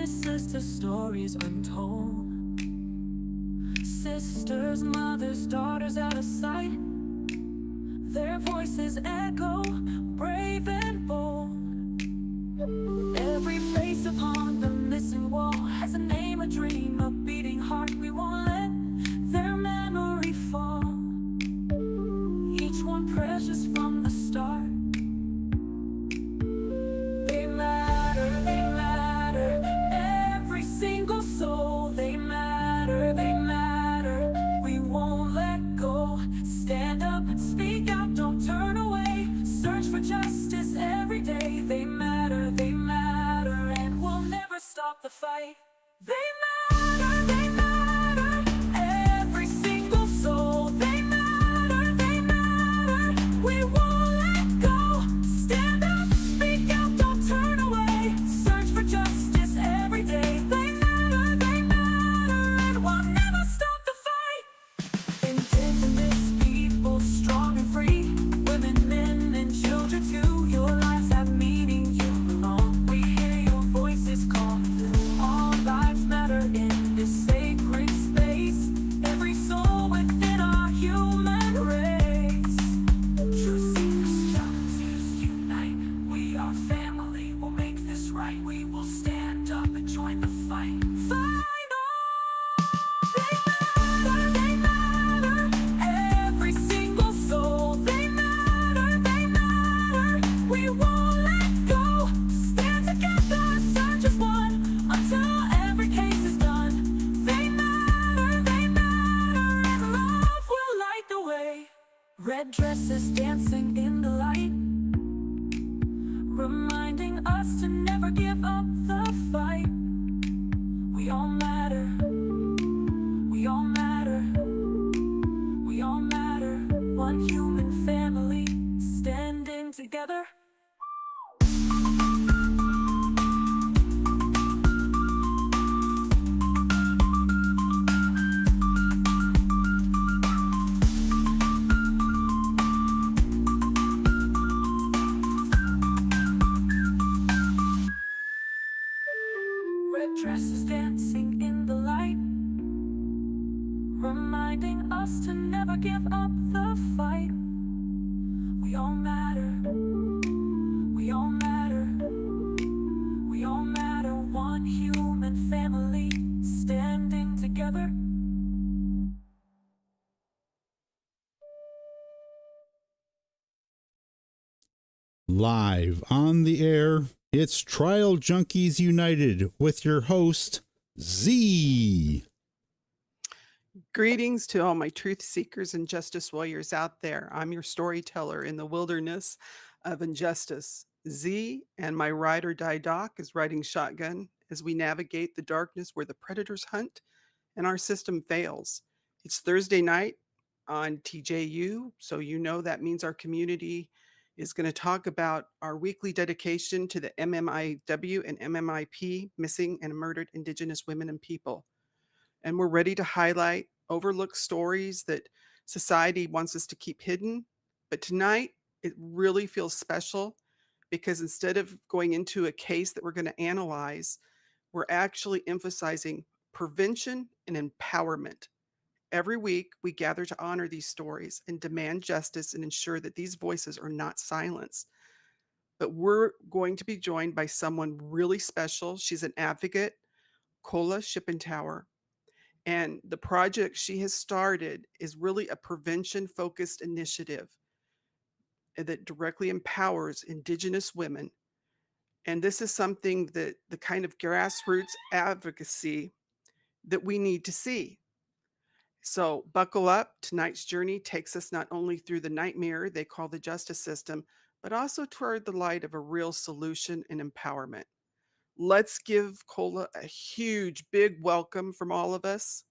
witnesses to stories untold. Sisters, mothers, daughters out of sight. Their voices echo, brave and bold. Every face upon the missing wall has a name, a dream, a beating heart. We won't let their memory fall. Each one precious from the start. They matter, every single soul. They matter, we won't let go. Stand up, speak out, don't turn away. Search for justice every day. They matter, and we'll never stop the fight. They matter, every single soul. They matter, we won't let go. Stand up, speak out, don't turn away. Search for justice every day. They matter, and we'll never stop the fight. Indigenous people, strong and free. Women, men, and children too. Your lives have meaning, you belong. We hear your voices call. All lives matter in this sacred space. Every soul within our human race. True seekers, doubters, unite. We are family, we'll make this right. We will stand up and join the fight. Fight on! They matter, every single soul. They matter, we won't let go. Stand together, search as one, until every case is done. They matter, and love will light the way. Red dresses dancing in the light, reminding us to never give up the fight. We all matter, we all matter, we all matter. One human family, standing together. Red dresses dancing in the light, reminding us to never give up the fight. We all matter, we all matter, we all matter. One human family, standing together. Live on the air, it's Trial Junkies United with your host, Z. Greetings to all my truth seekers and justice warriors out there. I'm your storyteller in the wilderness of injustice, Z, and my ride or die doc is riding shotgun as we navigate the darkness where the predators hunt and our system fails. It's Thursday night on TJU, so you know that means our community is going to talk about our weekly dedication to the MMIW and MMIP, missing and murdered Indigenous women and people. And we're ready to highlight overlooked stories that society wants us to keep hidden. But tonight, it really feels special because instead of going into a case that we're going to analyze, we're actually emphasizing prevention and empowerment. Every week, we gather to honor these stories and demand justice and ensure that these voices are not silenced. But we're going to be joined by someone really special. She's an advocate, Kola Shippentower. And the project she has started is really a prevention-focused initiative that directly empowers Indigenous women. And this is something that the kind of grassroots advocacy that we need to see. So buckle up. Tonight's journey takes us not only through the nightmare they call the justice system, but also toward the light of a real solution and empowerment. Let's give Kola a huge, big welcome from all of us.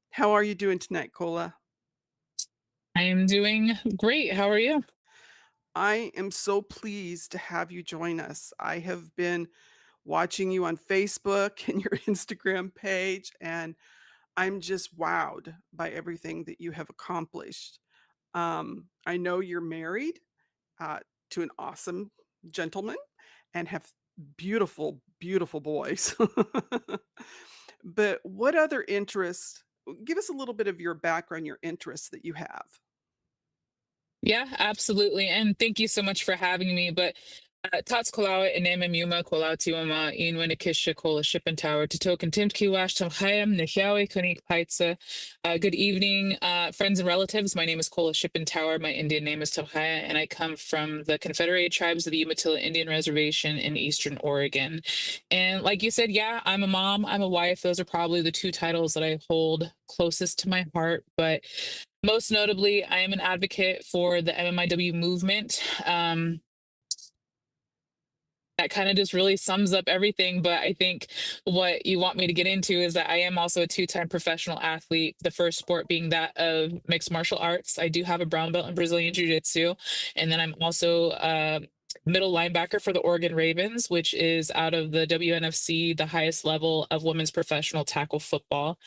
How are you doing tonight, Kola? I am doing great. How are you? I am so pleased to have you join us. I have been watching you on Facebook and your Instagram page, and I'm just wowed by everything that you have accomplished. I know you're married to an awesome gentleman and have beautiful, beautiful boys. But what other interests give us a little bit of your background, your interests that you have. Yeah, absolutely. And thank you so much for having me. But Tots Kolawa and MMUMA Kolatiwama in Winikisha Kola Shippentower to token Tim Kiwash Tamhayam Nishawi Kunik Paitsa. Good evening, friends and relatives. My name is Kola Shippentower. My Indian name is Tamhaya, and I come from the Confederated Tribes of the Umatilla Indian Reservation in Eastern Oregon. And like you said, yeah, I'm a mom, I'm a wife. Those are probably the two titles that I hold closest to my heart. But most notably, I am an advocate for the MMIW movement. That kind of just really sums up everything. But I think what you want me to get into is that I am also a two-time professional athlete, the first sport being that of mixed martial arts. I do have a brown belt in Brazilian Jiu-Jitsu. And then I'm also middle linebacker for the Oregon Ravens, which is out of the WNFC, the highest level of women's professional tackle football.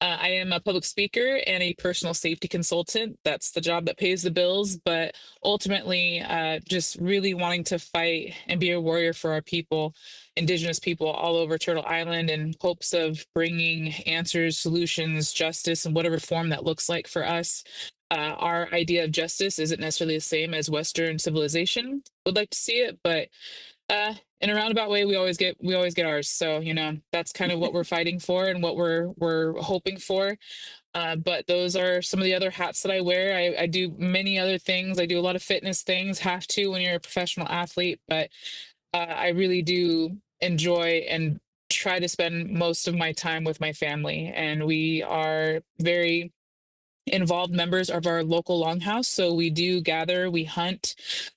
I am a public speaker and a personal safety consultant. That's the job that pays the bills, but ultimately, just really wanting to fight and be a warrior for our people, Indigenous people all over Turtle Island, in hopes of bringing answers, solutions, justice, in whatever form that looks like for us. Our idea of justice isn't necessarily the same as Western civilization would like to see it, but in a roundabout way, we always get ours. So that's kind of what we're fighting for and what we're hoping for. But those are some of the other hats that I wear. I do many other things. I do a lot of fitness things. Have to when you're a professional athlete, but I really do enjoy and try to spend most of my time with my family. And we are very involved members of our local longhouse. So we do gather, we hunt.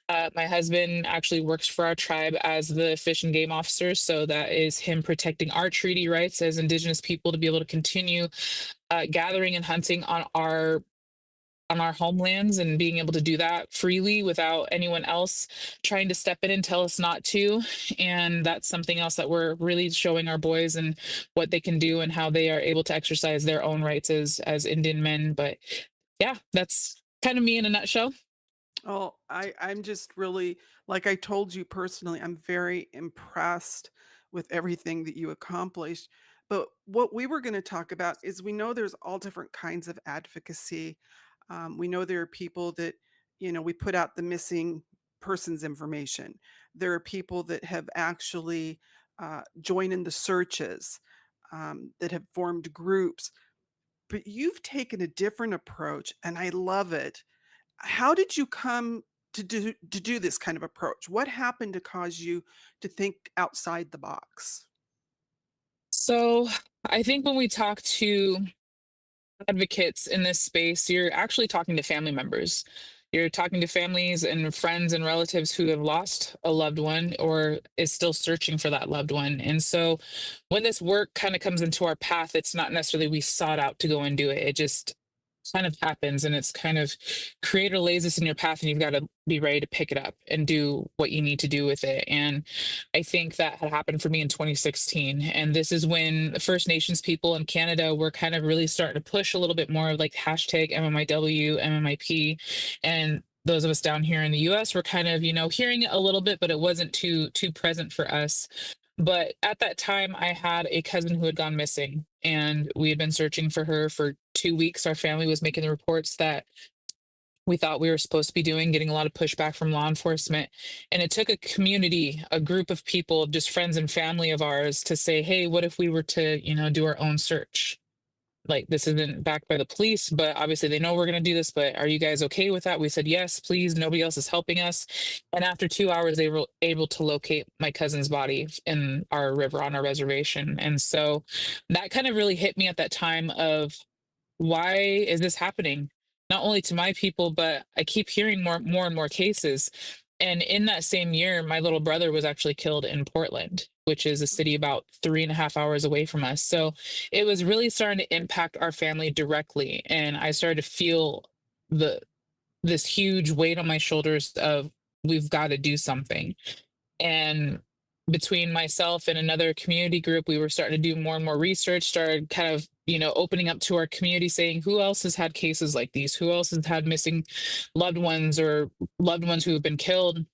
My husband actually works for our tribe as the fish and game officer. So that is him protecting our treaty rights as Indigenous people to be able to continue gathering and hunting on our homelands, and being able to do that freely without anyone else trying to step in and tell us not to. And that's something else that we're really showing our boys and what they can do and how they are able to exercise their own rights as Indian men. But yeah, that's kind of me in a nutshell. Oh, I'm just really, like I told you personally, I'm very impressed with everything that you accomplished. But what we were going to talk about is we know there's all different kinds of advocacy. We know there are people that, we put out the missing persons information. There are people that have actually joined in the searches, that have formed groups. But you've taken a different approach, and I love it. How did you come to do this kind of approach? What happened to cause you to think outside the box? So I think when we talk to advocates in this space, you're actually talking to family members. You're talking to families and friends and relatives who have lost a loved one or is still searching for that loved one. And so when this work kind of comes into our path, it's not necessarily we sought out to go and do it. It just kind of happens, and it's kind of creator lays this in your path, and you've got to be ready to pick it up and do what you need to do with it. And I think that had happened for me in 2016, and this is when the First Nations people in Canada were kind of really starting to push a little bit more of like hashtag MMIW, MMIP. And those of us down here in the US were kind of hearing it a little bit, but it wasn't too present for us. But at that time, I had a cousin who had gone missing, and we had been searching for her for 2 weeks. Our family was making the reports that we thought we were supposed to be doing, getting a lot of pushback from law enforcement. And it took a community, a group of people, just friends and family of ours, to say, hey, what if we were to, do our own search? Like, this isn't backed by the police, but obviously they know we're going to do this. But are you guys okay with that? We said, yes, please. Nobody else is helping us. And after 2 hours, they were able to locate my cousin's body in our river on our reservation. And so that kind of really hit me at that time of, why is this happening? Not only to my people, but I keep hearing more and more cases. And in that same year, my little brother was actually killed in Portland, which is a city about 3.5 hours away from us. So it was really starting to impact our family directly. And I started to feel the this huge weight on my shoulders of, we've got to do something. And between myself and another community group, we were starting to do more and more research, started kind of, opening up to our community, saying, who else has had cases like these? Who else has had missing loved ones or loved ones who have been killed?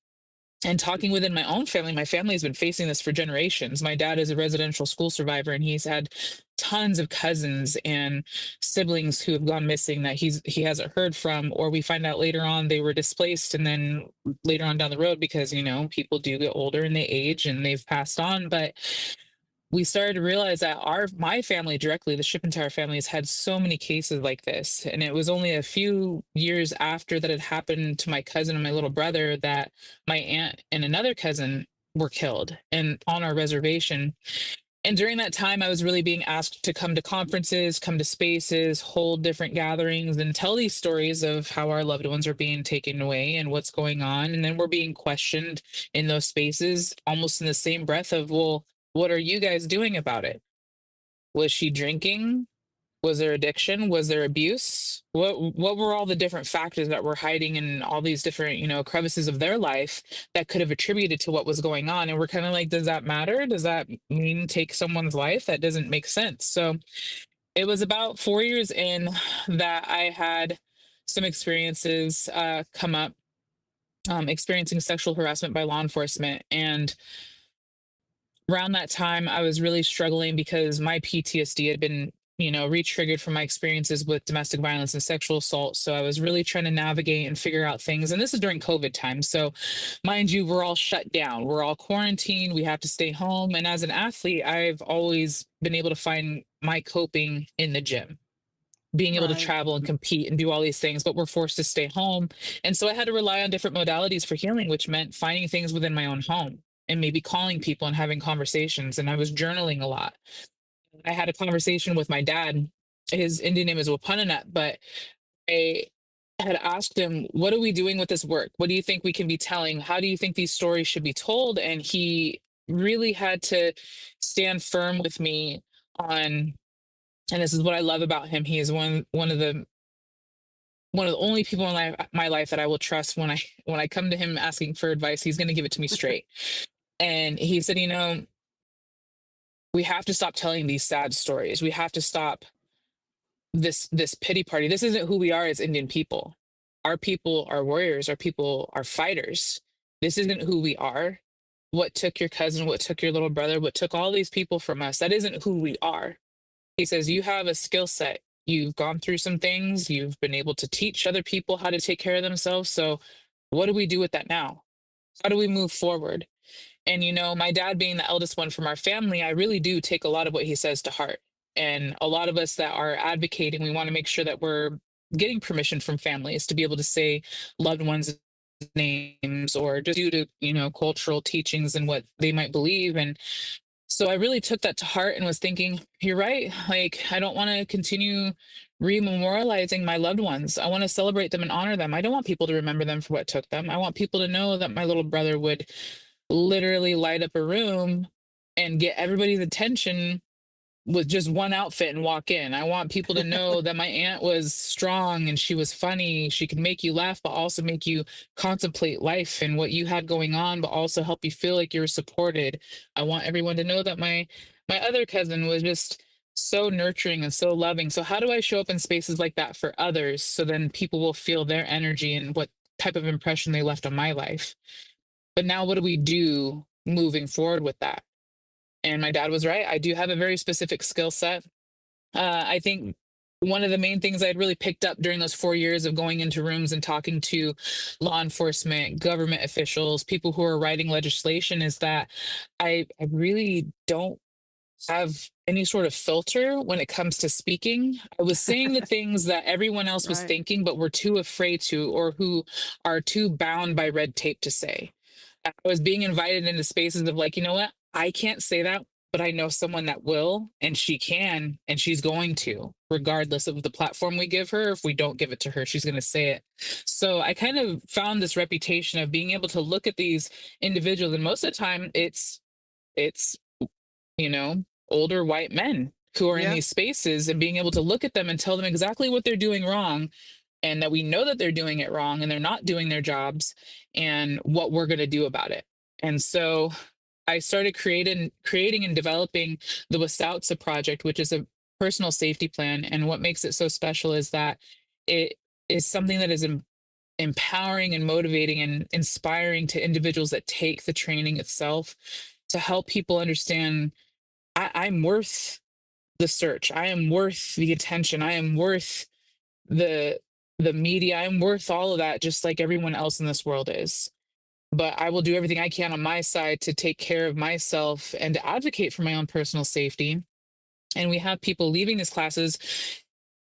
And talking within my own family, my family has been facing this for generations. My dad is a residential school survivor, and he's had tons of cousins and siblings who have gone missing that he hasn't heard from, or we find out later on they were displaced, and then later on down the road, because people do get older and they age and they've passed on. But we started to realize that my family directly, the Shippentower family, has had so many cases like this. And it was only a few years after that had happened to my cousin and my little brother that my aunt and another cousin were killed and on our reservation. And during that time, I was really being asked to come to conferences, come to spaces, hold different gatherings, and tell these stories of how our loved ones are being taken away and what's going on. And then we're being questioned in those spaces, almost in the same breath of, well, what are you guys doing about it? Was she drinking? Was there addiction? Was there abuse? What were all the different factors that were hiding in all these different, crevices of their life that could have attributed to what was going on? And we're kind of like, does that matter? Does that mean take someone's life? That doesn't make sense. So it was about 4 years in that I had some experiences come up, experiencing sexual harassment by law enforcement. And around that time, I was really struggling because my PTSD had been, re-triggered from my experiences with domestic violence and sexual assault. So I was really trying to navigate and figure out things. And this is during COVID time. So mind you, we're all shut down. We're all quarantined. We have to stay home. And as an athlete, I've always been able to find my coping in the gym, being able to Right. travel and compete and do all these things, but we're forced to stay home. And so I had to rely on different modalities for healing, which meant finding things within my own home and maybe calling people and having conversations. And I was journaling a lot. I had a conversation with my dad. His Indian name is Wapananat, but I had asked him, what are we doing with this work? What do you think we can be telling? How do you think these stories should be told? And he really had to stand firm with me on, and this is what I love about him. He is one of the only people in my life that I will trust when I come to him asking for advice. He's going to give it to me straight. And he said, we have to stop telling these sad stories. We have to stop this pity party. This isn't who we are as Indian people. Our people are warriors. Our people are fighters. This isn't who we are. What took your cousin, what took your little brother, what took all these people from us, that isn't who we are. He says, you have a skill set. You've gone through some things. You've been able to teach other people how to take care of themselves. So what do we do with that now? How do we move forward? And, my dad being the eldest one from our family, I really do take a lot of what he says to heart. And a lot of us that are advocating, we want to make sure that we're getting permission from families to be able to say loved ones' names, or just due to, cultural teachings and what they might believe. And so I really took that to heart and was thinking, you're right. Like, I don't want to continue rememorializing my loved ones. I want to celebrate them and honor them. I don't want people to remember them for what took them. I want people to know that my little brother would literally light up a room and get everybody's attention with just one outfit and walk in. I want people to know that my aunt was strong and she was funny. She could make you laugh, but also make you contemplate life and what you had going on, but also help you feel like you were supported. I want everyone to know that my other cousin was just so nurturing and so loving. So how do I show up in spaces like that for others so then people will feel their energy and what type of impression they left on my life? But now what do we do moving forward with that? And my dad was right. I do have a very specific skill set. I think one of the main things I'd really picked up during those 4 years of going into rooms and talking to law enforcement, government officials, people who are writing legislation, is that I really don't have any sort of filter when it comes to speaking. I was saying the things that everyone else was Right. thinking, but were too afraid to, or who are too bound by red tape to say. I was being invited into spaces of like, you know what? I can't say that, but I know someone that will, and she can, and she's going to, regardless of the platform we give her. If we don't give it to her, she's going to say it. So I kind of found this reputation of being able to look at these individuals, and most of the time it's older white men who are in Yeah. these spaces, and being able to look at them and tell them exactly what they're doing wrong, and that we know that they're doing it wrong and they're not doing their jobs, and what we're going to do about it. And so I started creating and developing the Wasautsa project, which is a personal safety plan. And what makes it so special is that it is something that is empowering and motivating and inspiring to individuals that take the training itself to help people understand I'm worth the search. I am worth the attention. I am worth the the media. I'm worth all of that, just like everyone else in this world is. But I will do everything I can on my side to take care of myself and to advocate for my own personal safety. And we have people leaving these classes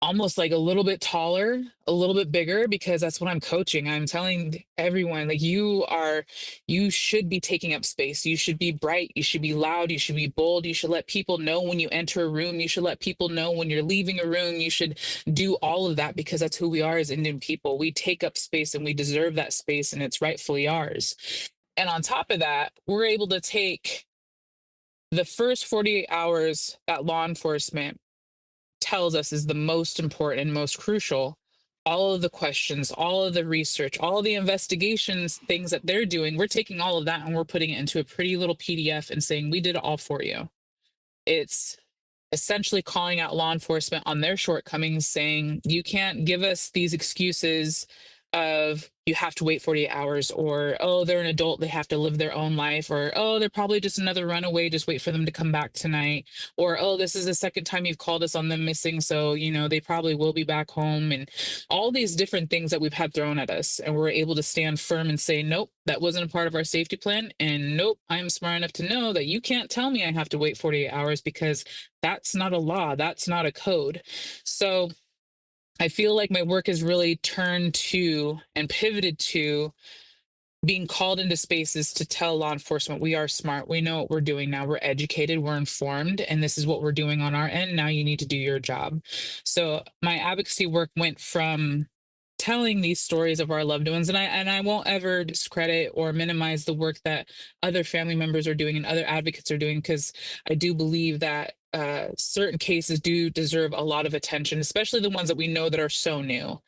almost like a little bit taller, a little bit bigger, because that's what I'm coaching. I'm telling everyone, like, you should be taking up space. You should be bright. You should be loud. You should be bold. You should let people know when you enter a room. You should let people know when you're leaving a room. You should do all of that because that's who we are as Indian people. We take up space and we deserve that space, and it's rightfully ours. And on top of that, we're able to take the first 48 hours that law enforcement tells us is the most important and most crucial. All of the questions, all of the research, all of the investigations, things that they're doing, we're taking all of that and we're putting it into a pretty little PDF and saying, we did it all for you. It's essentially calling out law enforcement on their shortcomings, saying, you can't give us these excuses of you have to wait 48 hours, or, oh, they're an adult, they have to live their own life, or, oh, they're probably just another runaway, just wait for them to come back tonight, or, oh, this is the second time you've called us on them missing, so, they probably will be back home, and all these different things that we've had thrown at us. And we're able to stand firm and say, nope, that wasn't a part of our safety plan. And nope, I'm smart enough to know that you can't tell me I have to wait 48 hours because that's not a law, that's not a code. So I feel like my work has really turned to and pivoted to being called into spaces to tell law enforcement we are smart. We know what we're doing now. We're educated, we're informed, and this is what we're doing on our end. Now you need to do your job. So my advocacy work went from telling these stories of our loved ones, and I won't ever discredit or minimize the work that other family members are doing and other advocates are doing, because I do believe that certain cases do deserve a lot of attention, especially the ones that we know that are so new.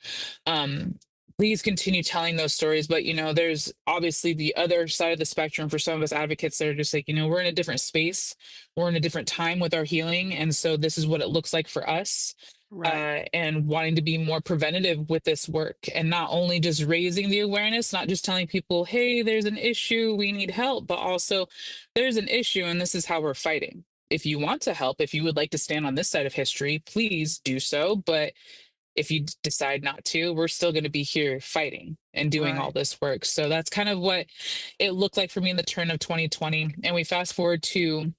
Please continue telling those stories. But, there's obviously the other side of the spectrum for some of us advocates that are just like, we're in a different space. We're in a different time with our healing. And so this is what it looks like for us. Right. And wanting to be more preventative with this work, and not only just raising the awareness, not just telling people, hey, there's an issue, we need help, but also there's an issue and this is how we're fighting. If you want to help, if you would like to stand on this side of history, please do so. But if you decide not to, we're still going to be here fighting and doing all Right. this work. So that's kind of what it looked like for me in the turn of 2020. And we fast forward to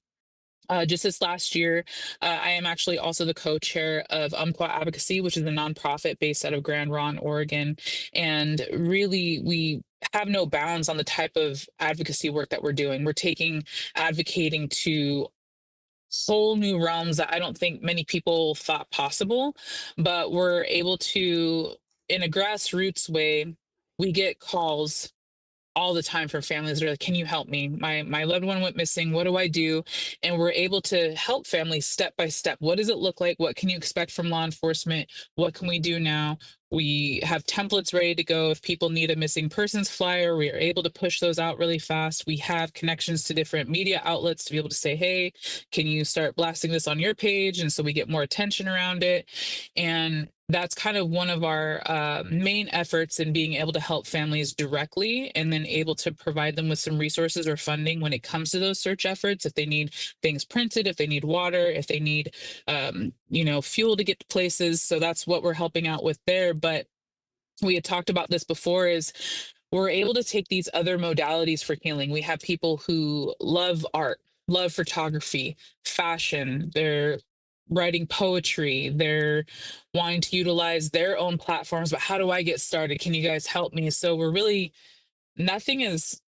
just this last year. I am actually also the co-chair of Umpqua Advocacy, which is a nonprofit based out of Grand Ronde, Oregon. And really, we have no bounds on the type of advocacy work that we're doing. We're taking advocating to whole new realms that I don't think many people thought possible, but we're able to, in a grassroots way, we get calls all the time from families that are like, can you help me? My loved one went missing. What do I do? And we're able to help families step by step. What does it look like? What can you expect from law enforcement? What can we do now? We have templates ready to go. If people need a missing persons flyer, we are able to push those out really fast. We have connections to different media outlets to be able to say, hey, can you start blasting this on your page? And so we get more attention around it. And that's kind of one of our main efforts in being able to help families directly, and then able to provide them with some resources or funding when it comes to those search efforts. If they need things printed, if they need water, if they need, fuel to get to places. So that's what we're helping out with there. But we had talked about this before, is we're able to take these other modalities for healing. We have people who love art, love photography, fashion, they're writing poetry, they're wanting to utilize their own platforms, but how do I get started? Can you guys help me? So we're really, nothing is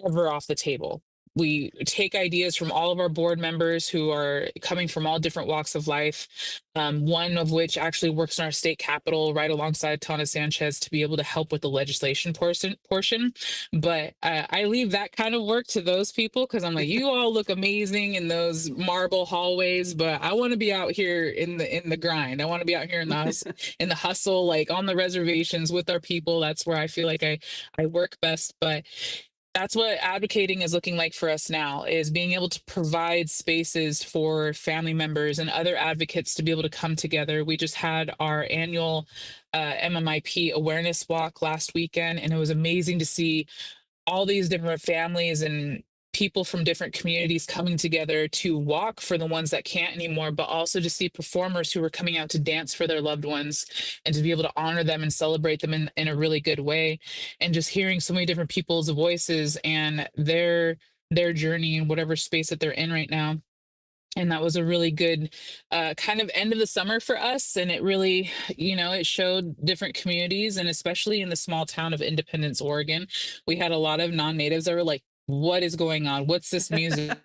ever off the table. We take ideas from all of our board members who are coming from all different walks of life. One of which actually works in our state capitol right alongside Tana Sanchez to be able to help with the legislation portion. But I leave that kind of work to those people, because I'm like, you all look amazing in those marble hallways, but I want to be out here in the grind. I want to be out here in the hustle, like on the reservations with our people. That's where I feel like I work best. But That's what advocating is looking like for us now, is being able to provide spaces for family members and other advocates to be able to come together. We just had our annual MMIP awareness walk last weekend, and it was amazing to see all these different families and people from different communities coming together to walk for the ones that can't anymore, but also to see performers who were coming out to dance for their loved ones and to be able to honor them and celebrate them in a really good way. And just hearing so many different people's voices and their journey in whatever space that they're in right now. And that was a really good kind of end of the summer for us. And it really, it showed different communities, and especially in the small town of Independence, Oregon, we had a lot of non-natives that were like, what is going on? What's this music?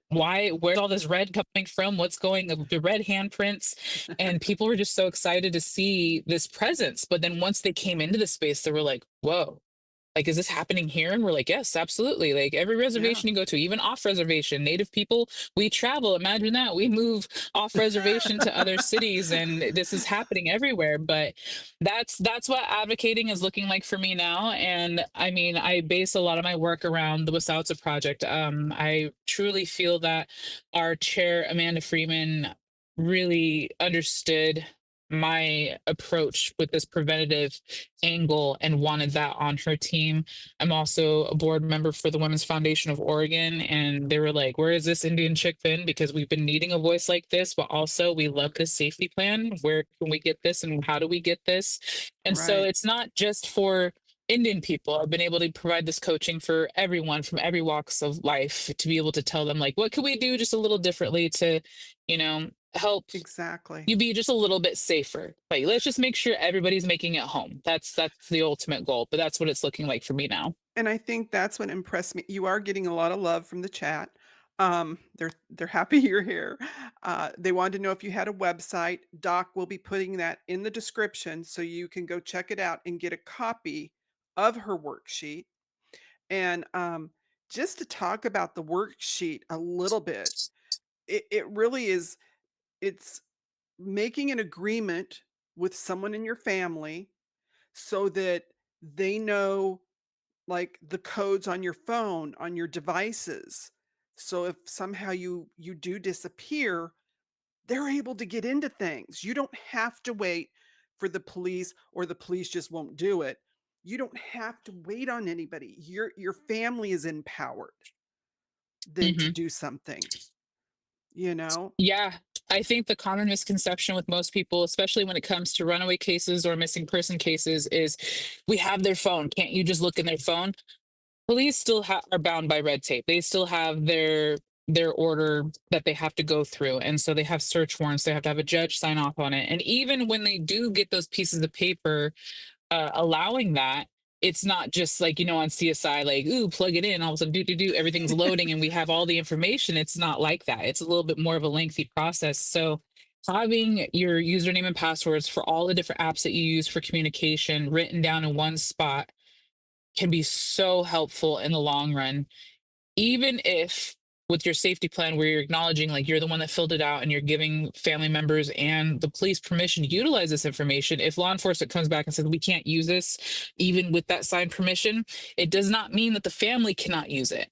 Why, where's all this red coming from? What's going, the red handprints? And people were just so excited to see this presence. But then once they came into the space, they were like, whoa, like, is this happening here? And we're like, yes, absolutely. Like every Yeah. reservation you go to, even off reservation, native people, we travel. Imagine that. We move off reservation to other cities, and this is happening everywhere. But that's what advocating is looking like for me now. And I mean, I base a lot of my work around the Wasauta Project. I truly feel that our chair, Amanda Freeman, really understood my approach with this preventative angle and wanted that on her team. I'm also a board member for the Women's Foundation of Oregon, and they were like, where is this Indian chick been? Because we've been needing a voice like this, but also we love this safety plan. Where can we get this and how do we get this? And so Right. it's not just for Indian people. I've been able to provide this coaching for everyone from every walks of life to be able to tell them, like, what could we do just a little differently to, help Exactly. you be just a little bit safer. Like, let's just make sure everybody's making it home. That's the ultimate goal, but that's what it's looking like for me now. And I think that's what impressed me. You are getting a lot of love from the chat. They're happy you're here. They wanted to know if you had a website. Doc will be putting that in the description so you can go check it out and get a copy of her worksheet. And just to talk about the worksheet a little bit, it really is. It's making an agreement with someone in your family so that they know, like, the codes on your phone, on your devices. So if somehow you do disappear, they're able to get into things. You don't have to wait for the police, or the police just won't do it. You don't have to wait on anybody. Your family is empowered then to Hmm. do something, you know? Yeah. I think the common misconception with most people, especially when it comes to runaway cases or missing person cases, is we have their phone. Can't you just look in their phone? Police still are bound by red tape. They still have their order that they have to go through, and so they have search warrants. They have to have a judge sign off on it. And even when they do get those pieces of paper allowing that, it's not just like, on CSI, like, ooh, plug it in, all of a sudden, do, everything's loading and we have all the information. It's not like that. It's a little bit more of a lengthy process. So having your username and passwords for all the different apps that you use for communication written down in one spot can be so helpful in the long run, even if with your safety plan where you're acknowledging like you're the one that filled it out and you're giving family members and the police permission to utilize this information. If law enforcement comes back and says we can't use this even with that signed permission, it does not mean that the family cannot use it.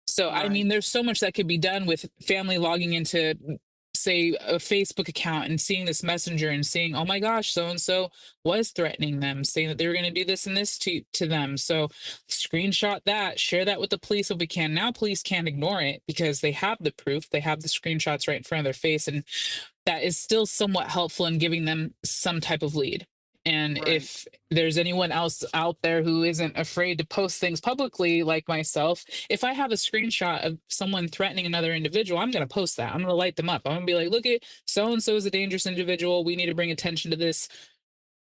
So I mean, Right, there's so much that could be done with family logging into, say, a Facebook account and seeing this messenger and seeing, oh my gosh, so and so was threatening them, saying that they were going to do this and this to them. So screenshot that, share that with the police if we can. Now police can't ignore it because they have the proof, they have the screenshots right in front of their face, and that is still somewhat helpful in giving them some type of lead. And right. if there's anyone else out there who isn't afraid to post things publicly, like myself, if I have a screenshot of someone threatening another individual, I'm going to post that. I'm going to light them up. I'm going to be like, look at so and so is a dangerous individual. We need to bring attention to this.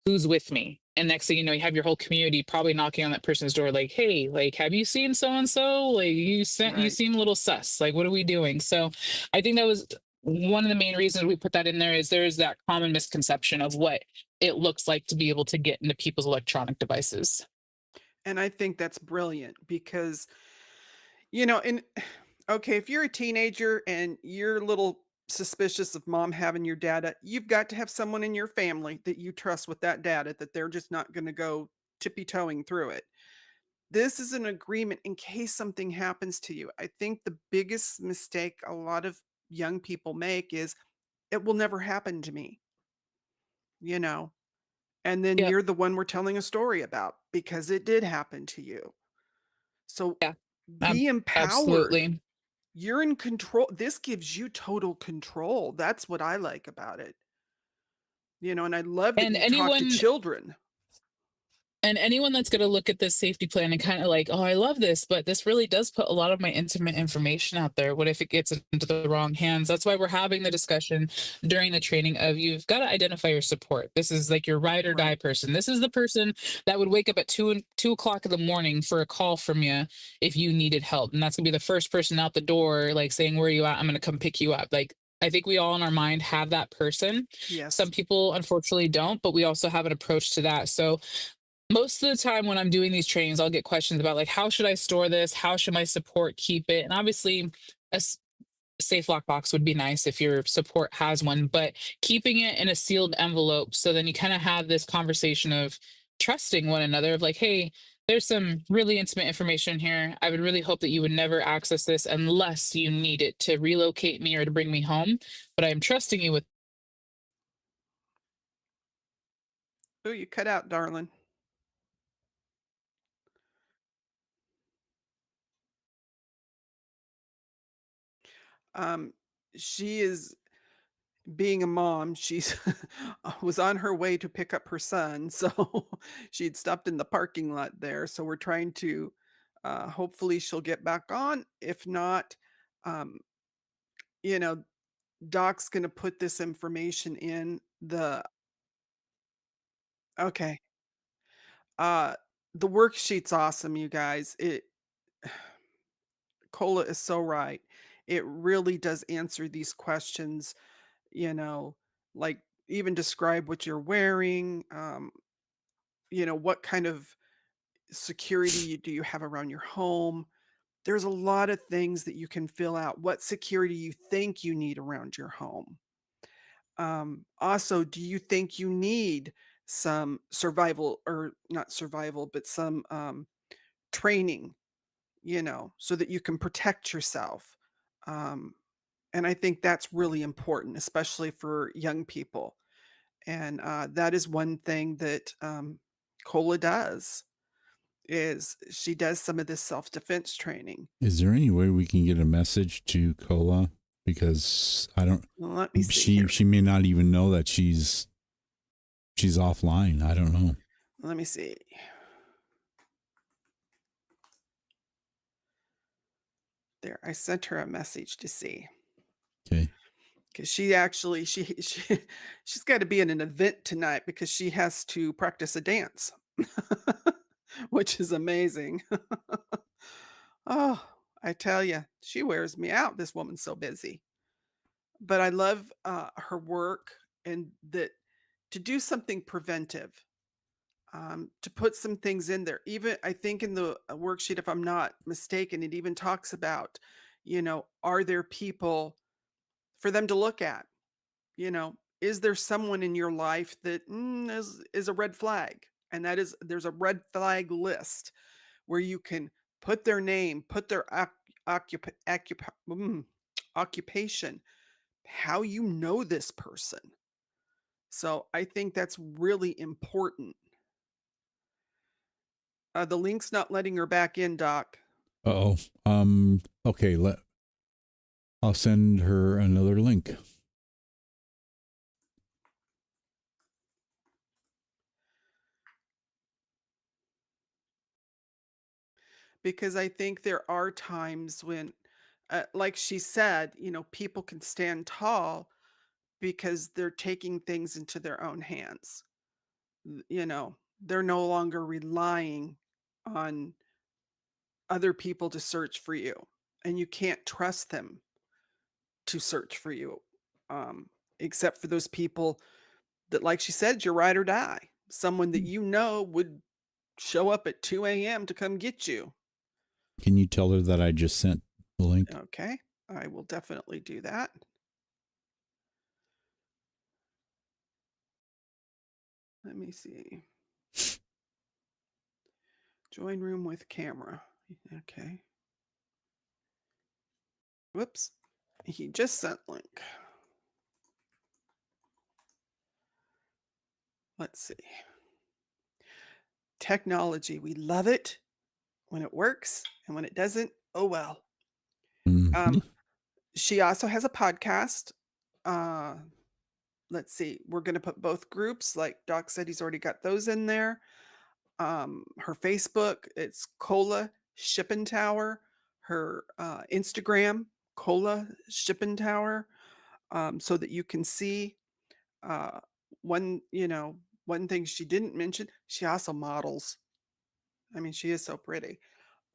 Who's with me? And next thing you know, you have your whole community probably knocking on that person's door, like, hey, like, have you seen so and so? Like, you Right. seem a little sus. Like, what are we doing? So I think that was one of the main reasons we put that in there, is there's that common misconception of what it looks like to be able to get into people's electronic devices. And I think that's brilliant because, and okay, if you're a teenager and you're a little suspicious of mom having your data, you've got to have someone in your family that you trust with that data, that they're just not going to go tippy toeing through it. This is an agreement in case something happens to you. I think the biggest mistake a lot of young people make is it will never happen to me, you know? And then Yep. you're the one we're telling a story about because it did happen to you. So Yeah. be empowered. Absolutely. You're in control. This gives you total control. That's what I like about it. And I love that And you talk to anyone children. And anyone that's going to look at this safety plan and kind of like, oh, I love this, but this really does put a lot of my intimate information out there. What if it gets into the wrong hands? That's why we're having the discussion during the training of you've got to identify your support. This is like your ride or die Right. person. This is the person that would wake up at 2 o'clock in the morning for a call from you if you needed help. And that's gonna be the first person out the door, like saying, where are you at? I'm gonna come pick you up. Like I think we all in our mind have that person. Some Yes. people unfortunately don't, but we also have an approach to that. So most of the time when I'm doing these trainings, I'll get questions about like, how should I store this? How should my support keep it? And obviously, a safe lockbox would be nice if your support has one, but keeping it in a sealed envelope. So then you kind of have this conversation of trusting one another of like, hey, there's some really intimate information here. I would really hope that you would never access this unless you need it to relocate me or to bring me home. But I'm trusting you with. Oh, you cut out, darling. Um, she is being a mom. She's was on her way to pick up her son, so she'd stopped in the parking lot there. So we're trying to, hopefully, she'll get back on. If not, um, you know, Doc's going to put this information in the. Okay. Uh, the worksheet's awesome, you guys. Cola is so right. It really does answer these questions, you know, like even describe what you're wearing, what kind of security do you have around your home. There's a lot of things that you can fill out. What security you think you need around your home. Also, do you think you need some survival or not survival, but some training, so that you can protect yourself? Um, and I think that's really important, especially for young people. And that is one thing that Cola does is she does some of this self-defense training. Is there any way we can get a message to Kola? Because I don't. Well, let me see She here. she may not even know that she's offline. I don't know. Let me see. There, I sent her a message to see Okay. because she actually she's got to be in an event tonight because she has to practice a dance, which is amazing. Oh, I tell you, she wears me out. This woman's so busy. But I love, her work and that to do something preventive, to put some things in there. Even I think in the, worksheet, if I'm not mistaken, it even talks about, are there people for them to look at? Is there someone in your life that, is a red flag? And there's a red flag list where you can put their name, put their occupation, how you know this person. So I think that's really important. The link's not letting her back in, Doc, Oh. Okay. I'll send her another link. because I think there are times when, like she said, people can stand tall because they're taking things into their own hands. They're no longer relying on other people to search for you, and you can't trust them to search for you, um, except for those people that, like she said, you're ride or die. Someone that would show up at 2 a.m. to come get you. Can you tell her that I just sent the link? Okay, I will definitely do that. Let me see. Join room with camera. Okay. Whoops. He just sent link. Let's see. Technology. We love it when it works, and when it doesn't, oh well. Mhm. She also has a podcast. Let's see. We're going to put both groups. Like Doc said, he's already got those in there. Her Facebook, it's Kola Shippentower. Her Instagram, Kola Shippentower, so that you can see. Uh, one thing she didn't mention, she also models. I mean, she is so pretty.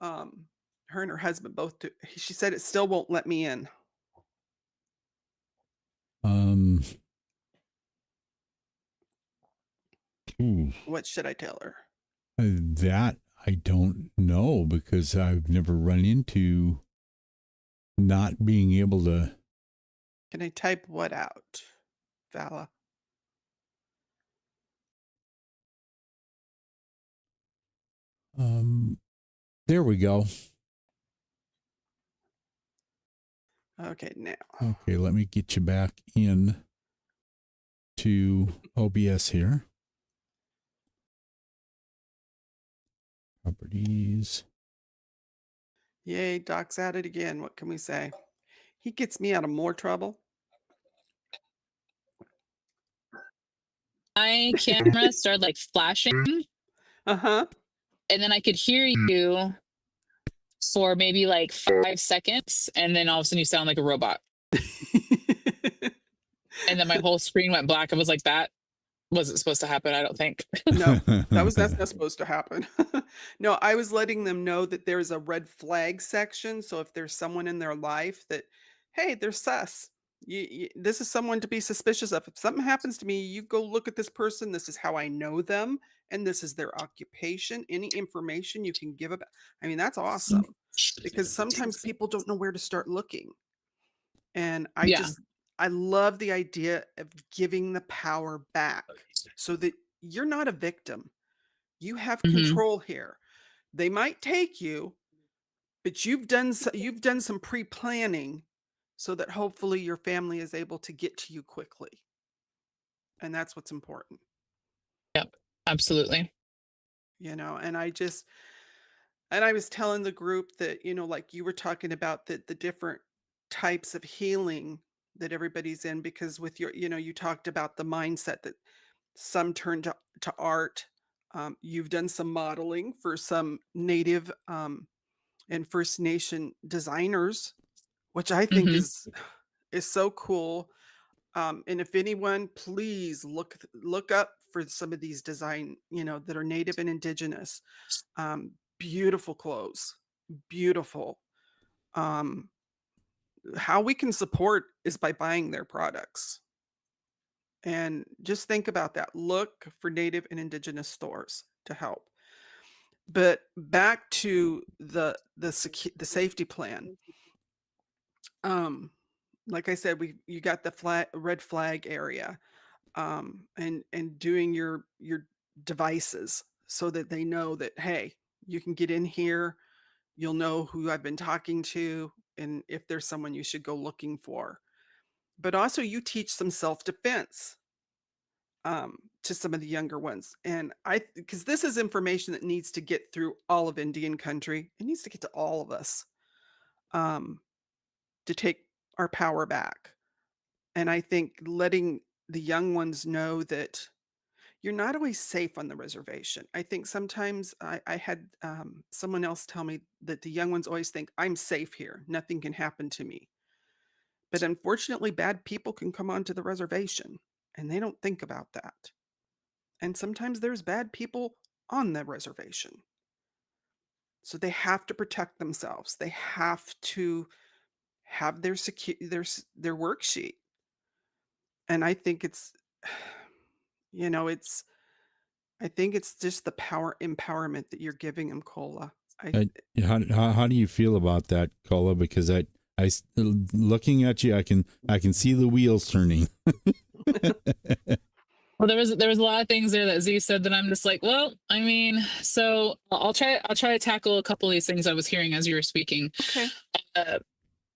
Um, her and her husband both do. She said it still won't let me in. Um, ooh, What should I tell her? that I don't know because I've never run into not being able to. Can I type what out, Vala? There we go. Okay, now. Okay, let me get you back in to OBS here. Properties. Yay, Doc's at it again. What can we say? He gets me out of more trouble. My camera started like flashing, Uh-huh. and then I could hear you for maybe like 5 seconds, and then all of a sudden you sound like a robot. And then my whole screen went black. I was like, that wasn't supposed to happen, I don't think. No, that's not supposed to happen. No, I was letting them know that there's a red flag section. So if there's someone in their life that, hey, they're sus. This is someone to be suspicious of. If something happens to me, you go look at this person. This is how I know them, and this is their occupation. Any information you can give about. I mean, that's awesome because sometimes people don't know where to start looking. And Yeah. I love the idea of giving the power back so that you're not a victim. You have Hmm. control here. They might take you, but you've done some pre-planning so that hopefully your family is able to get to you quickly. And that's what's important, Yep. Absolutely. and I was telling the group that, like you were talking about the different types of healing that everybody's in, because with you talked about the mindset that some turn to art. You've done some modeling for some Native and First Nation designers, which I think Hmm. is so cool. And if anyone, please look up for some of these design, that are Native and Indigenous. Beautiful clothes, beautiful. Um, how we can support is by buying their products. And just think about that. Look for Native and Indigenous stores to help. But back to the safety plan. Um, like I said, you got the red flag area, and doing your devices so that they know that, hey, you can get in here. You'll know who I've been talking to, and if there's someone you should go looking for. But also, you teach some self defense to some of the younger ones. And because this is information that needs to get through all of Indian country, it needs to get to all of us, um, to take our power back. And I think letting the young ones know that you're not always safe on the reservation. I think sometimes I had someone else tell me that the young ones always think, I'm safe here. Nothing can happen to me. But unfortunately, bad people can come onto the reservation and they don't think about that. And sometimes there's bad people on the reservation. So they have to protect themselves. They have to have their worksheet. And I think it's you know, it's I think it's just the power empowerment that you're giving them, Cola. I How do you feel about that, Kola? Because looking at you, I can see the wheels turning. Well, there was a lot of things there that Z said that I'm just like, well, I mean, so I'll try to tackle a couple of these things I was hearing as you were speaking. Okay. Uh,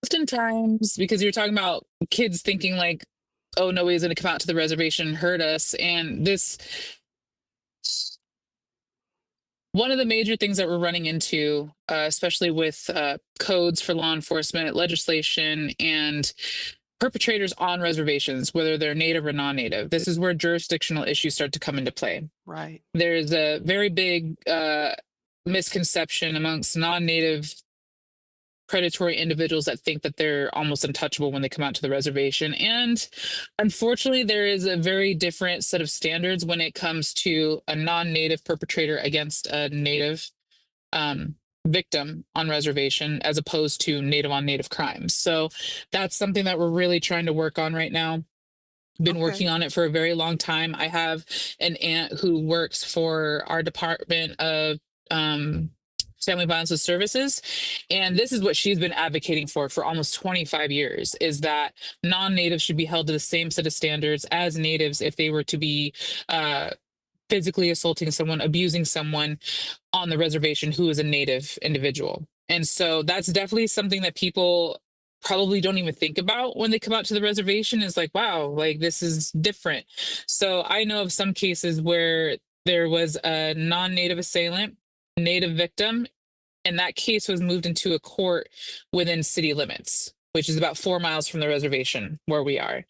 Oftentimes, because you're talking about kids thinking like, oh, nobody's going to come out to the reservation and hurt us, and this one of the major things that we're running into, especially with codes for law enforcement, legislation, and perpetrators on reservations, whether they're native or non-native. This is where jurisdictional issues start to come into play. Right. There's a very big misconception amongst non-native predatory individuals that think that they're almost untouchable when they come out to the reservation. And unfortunately, there is a very different set of standards when it comes to a non-native perpetrator against a native victim on reservation, as opposed to native on native crimes. So that's something that we're really trying to work on right now. Been Okay. working on it for a very long time. I have an aunt who works for our Department of Family Violence Services, and this is what she's been advocating for almost 25 years: is that non-natives should be held to the same set of standards as natives if they were to be physically assaulting someone, abusing someone on the reservation who is a native individual. And so that's definitely something that people probably don't even think about when they come out to the reservation, is like, wow, like this is different. So I know of some cases where there was a non-native assailant, native victim, and that case was moved into a court within city limits, which is about 4 miles from the reservation where we are.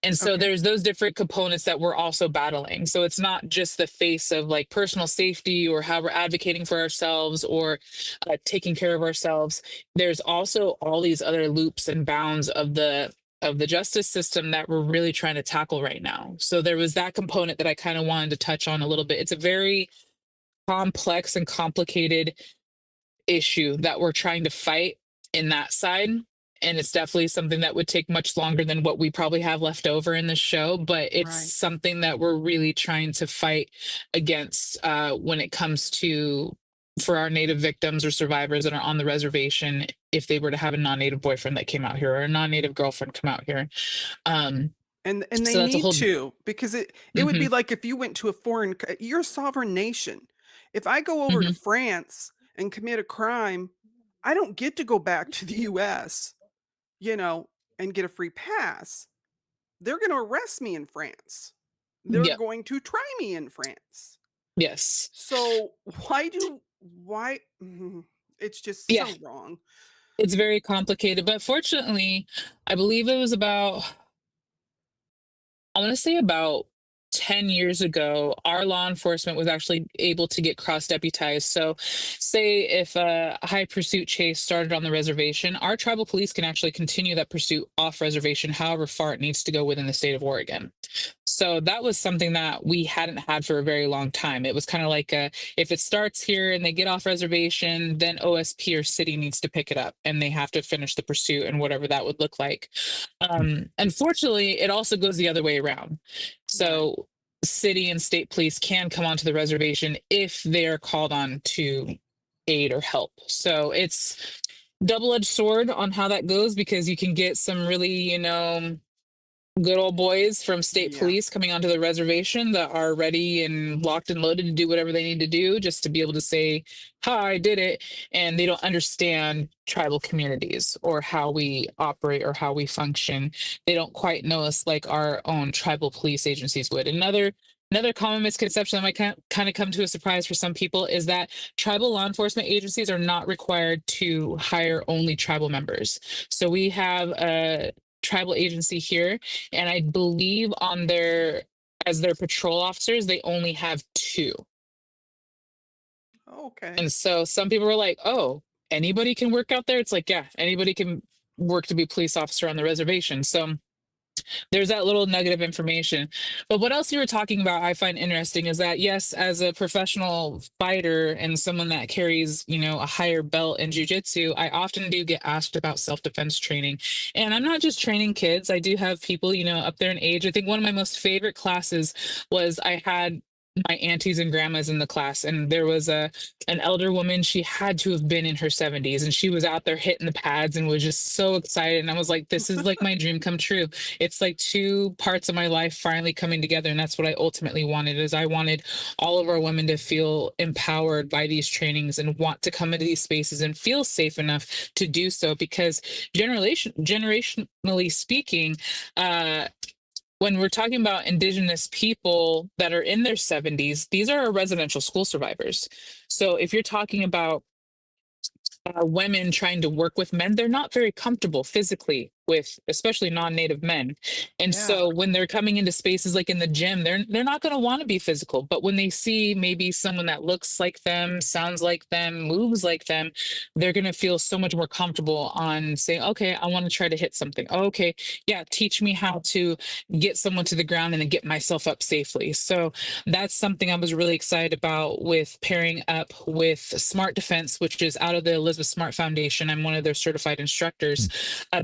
And so Okay. there's those different components that we're also battling. So it's not just the face of like personal safety or how we're advocating for ourselves or taking care of ourselves. There's also all these other loops and bounds of the justice system that we're really trying to tackle right now. So there was that component that I kind of wanted to touch on a little bit. It's a very complex and complicated issue that we're trying to fight in that side. And it's definitely something that would take much longer than what we probably have left over in the show, but it's Right. something that we're really trying to fight against when it comes to for our native victims or survivors that are on the reservation, if they were to have a non-native boyfriend that came out here or a non-native girlfriend come out here. um And they so that's a need whole. to, because it would Hmm. be like if you went to a you're a sovereign nation. If I go over to Hmm. France and commit a crime, I don't get to go back to the US, you know, and get a free pass. They're going to arrest me in France. They're Yep. going to try me in France. Yes. So why it's just Yeah, so wrong. it's very complicated, but fortunately I believe it was about, I want to say about 10 years ago, our law enforcement was actually able to get cross deputized. So, say if a high pursuit chase started on the reservation, our tribal police can actually continue that pursuit off reservation, however far it needs to go within the state of Oregon. So, that was something that we hadn't had for a very long time. It was kind of like if it starts here and they get off reservation, then OSP or city needs to pick it up and they have to finish the pursuit and whatever that would look like. Unfortunately, it also goes the other way around. Right. So city and state police can come onto the reservation if they are called on to aid or help. So it's double-edged sword on how that goes, because you can get some really, good old boys from state Yeah. police coming onto the reservation that are ready and locked and loaded to do whatever they need to do just to be able to say, hi, I did it. And they don't understand tribal communities or how we operate or how we function. They don't quite know us like our own tribal police agencies would. Another common misconception that might kind of come to a surprise for some people is that tribal law enforcement agencies are not required to hire only tribal members. So we have a tribal agency here, and I believe on their as their patrol officers, they only have two. Okay. And so some people were like, "Oh, anybody can work out there?" It's like, yeah, anybody can work to be a police officer on the reservation. So there's that little nugget of information. But what else you were talking about, I find interesting, is that yes, as a professional fighter and someone that carries, a higher belt in jujitsu, I often do get asked about self-defense training. And I'm not just training kids. I do have people, up there in age. I think one of my most favorite classes was I had my aunties and grandmas in the class, and there was an elder woman. She had to have been in her 70s, and she was out there hitting the pads and was just so excited. And I was like, this is like my dream come true. It's like two parts of my life finally coming together, and that's what I ultimately wanted. Is I wanted all of our women to feel empowered by these trainings and want to come into these spaces and feel safe enough to do so, because generationally speaking, when we're talking about Indigenous people that are in their 70s, these are our residential school survivors. So if you're talking about women trying to work with men, they're not very comfortable physically with, especially non-native men. And Yeah. so when they're coming into spaces like in the gym, they're not going to want to be physical. But when they see maybe someone that looks like them, sounds like them, moves like them, they're going to feel so much more comfortable on saying, okay, I want to try to hit something. Oh, okay, yeah, teach me how to get someone to the ground and then get myself up safely. So that's something I was really excited about with pairing up with Smart Defense, which is out of the Elizabeth Smart Foundation. I'm one of their certified instructors.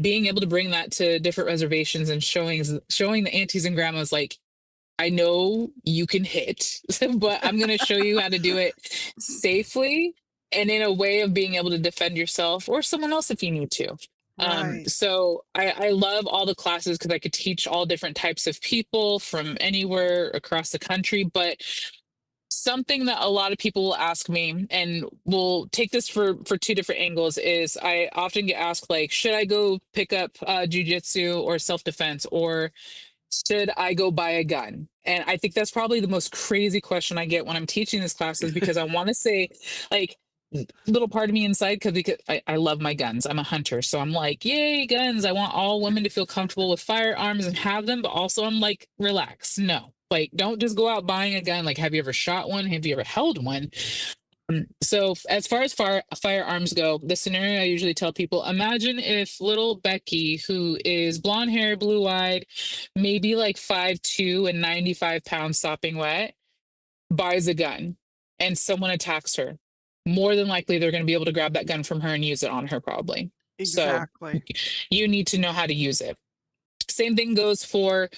Being able to bring that to different reservations and showing the aunties and grandmas, like, I know you can hit, but I'm going to show you how to do it safely and in a way of being able to defend yourself or someone else if you need to. Right. So I love all the classes because I could teach all different types of people from anywhere across the country. But something that a lot of people will ask me, and we'll take this for two different angles, is I often get asked, like, should I go pick up jujitsu or self-defense, or should I go buy a gun? And I think that's probably the most crazy question I get when I'm teaching these classes, because I want to say, like, little part of me inside, because I love my guns. I'm a hunter. So I'm like, yay, guns. I want all women to feel comfortable with firearms and have them. But also, I'm like, relax. No, like, don't just go out buying a gun. Like, have you ever shot one? Have you ever held one? So as far as firearms go, the scenario I usually tell people: imagine if little Becky, who is blonde hair, blue eyed, maybe like 5'2" and 95 pounds sopping wet, buys a gun and someone attacks her. More than likely, they're going to be able to grab that gun from her and use it on her, probably. So Exactly. you need to know how to use it. Same thing goes for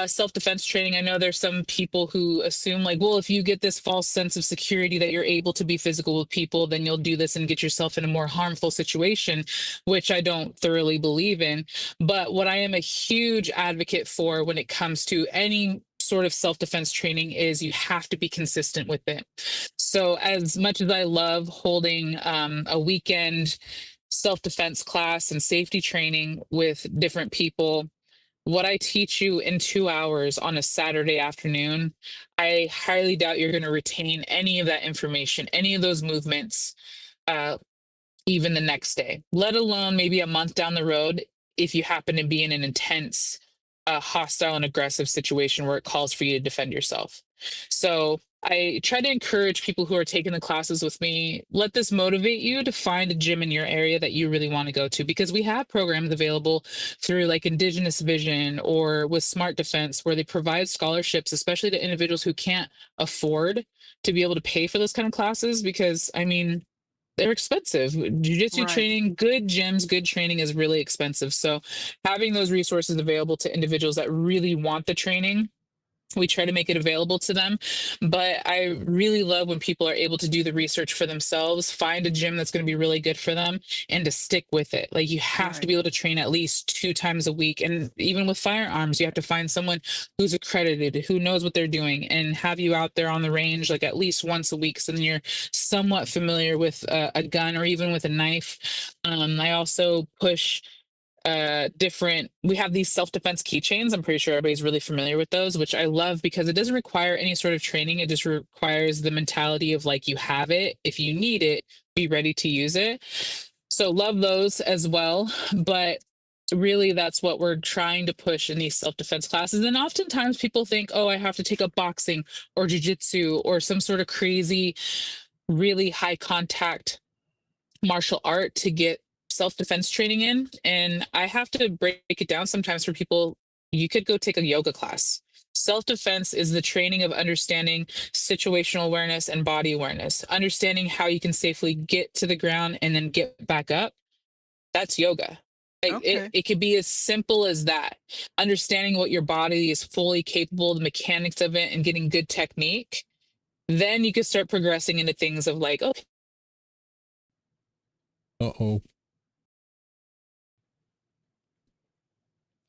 self-defense training. I know there's some people who assume, like, well, if you get this false sense of security that you're able to be physical with people, then you'll do this and get yourself in a more harmful situation, which I don't thoroughly believe in. But what I am a huge advocate for when it comes to any sort of self-defense training is you have to be consistent with it. So as much as I love holding a weekend self-defense class and safety training with different people, what I teach you in 2 hours on a Saturday afternoon, I highly doubt you're going to retain any of that information, any of those movements, uh, even the next day, let alone maybe a month down the road, if you happen to be in an intense, hostile and aggressive situation where it calls for you to defend yourself. So I try to encourage people who are taking the classes with me, let this motivate you to find a gym in your area that you really want to go to, because we have programs available through like Indigenous Vision or with Smart Defense, where they provide scholarships, especially to individuals who can't afford to be able to pay for those kind of classes. Because I mean, they're expensive. Jiu-jitsu Right. training, good gyms, good training is really expensive. So having those resources available to individuals that really want the training, we try to make it available to them. But I really love when people are able to do the research for themselves, find a gym that's going to be really good for them, and to stick with it. Like, you have to Right. be able to train at least 2 times a week. And even with firearms, you have to find someone who's accredited, who knows what they're doing, and have you out there on the range like at least once a week, so then you're somewhat familiar with a gun or even with a knife. I also push different, we have these self-defense keychains. I'm pretty sure everybody's really familiar with those, which I love because it doesn't require any sort of training. It just requires the mentality of, like, you have it, if you need it, be ready to use it. So love those as well. But really, that's what we're trying to push in these self-defense classes. And oftentimes people think, oh, I have to take up boxing or jujitsu or some sort of crazy, really high contact martial art to get self-defense training in. And I have to break it down sometimes for people. You could go take a yoga class. Self-defense is the training of understanding situational awareness and body awareness, understanding how you can safely get to the ground and then get back up. That's yoga. Like, Okay. it could be as simple as that. Understanding what your body is fully capable, the mechanics of it, and getting good technique. then you could start progressing into things of like, okay, Uh-oh.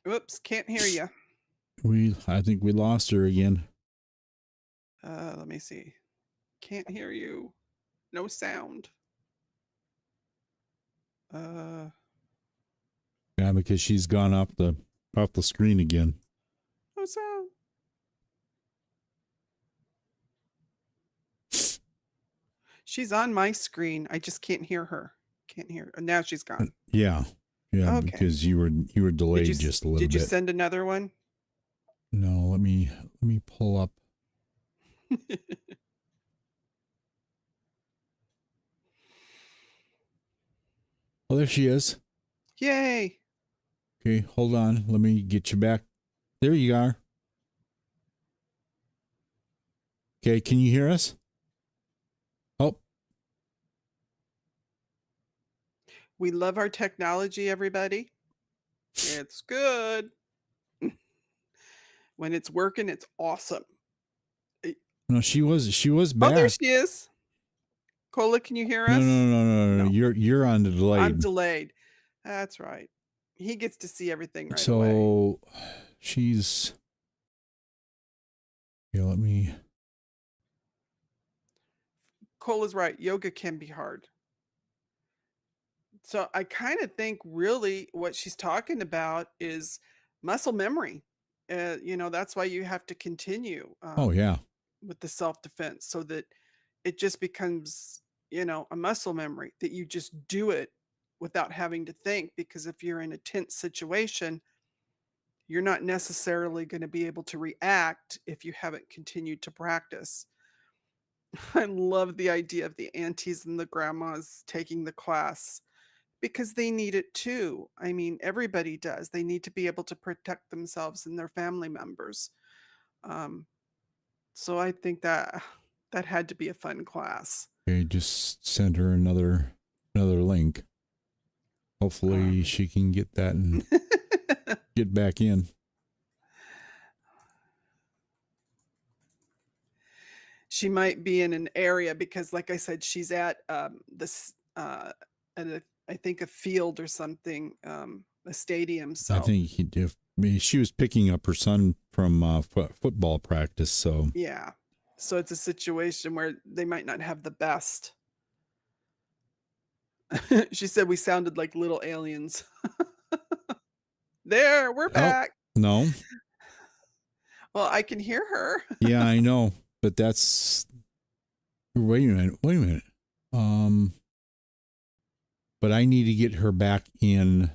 Whoops, can't hear you. I think we lost her again. Let me see. Can't hear you. No sound. Uh, Yeah, because she's gone off the screen again. no sound. She's on my screen. I just can't hear her. Can't hear. Now she's gone. Yeah. Yeah, Okay. because you were delayed just a little bit. Did you send another one? No, let me pull up. Oh, there she is. Yay. Okay, hold on. Let me get you back. There you are. Okay, can you hear us? Oh, We love our technology, everybody. It's good. When it's working, it's awesome. no, she was back. Oh, there she is. Kola, can you hear No, us? no. No. You're on the delay. I'm delayed. That's right. He gets to see everything right away. So she's. Yeah, let me. Kola's right. Yoga can be hard. So I kind of think really what she's talking about is muscle memory. That's why you have to continue Oh yeah. with the self defense so that it just becomes, a muscle memory that you just do it without having to think. Because if you're in a tense situation, you're not necessarily going to be able to react if you haven't continued to practice. I love the idea of the aunties and the grandmas taking the class because they need it too. I mean, everybody does. They need to be able to protect themselves and their family members. Um, so I think that that had to be a fun class. Okay, just send her another link. Hopefully she can get that and get back in. She might be in an area because, like I said, she's at this I think a field or something, a stadium. So I think she was picking up her son from football practice. So yeah, so it's a situation where they might not have the best. She said we sounded like little aliens. There, we're back. No. Well, I can hear her. Yeah, I know, but that's. Wait a minute. But I need to get her back in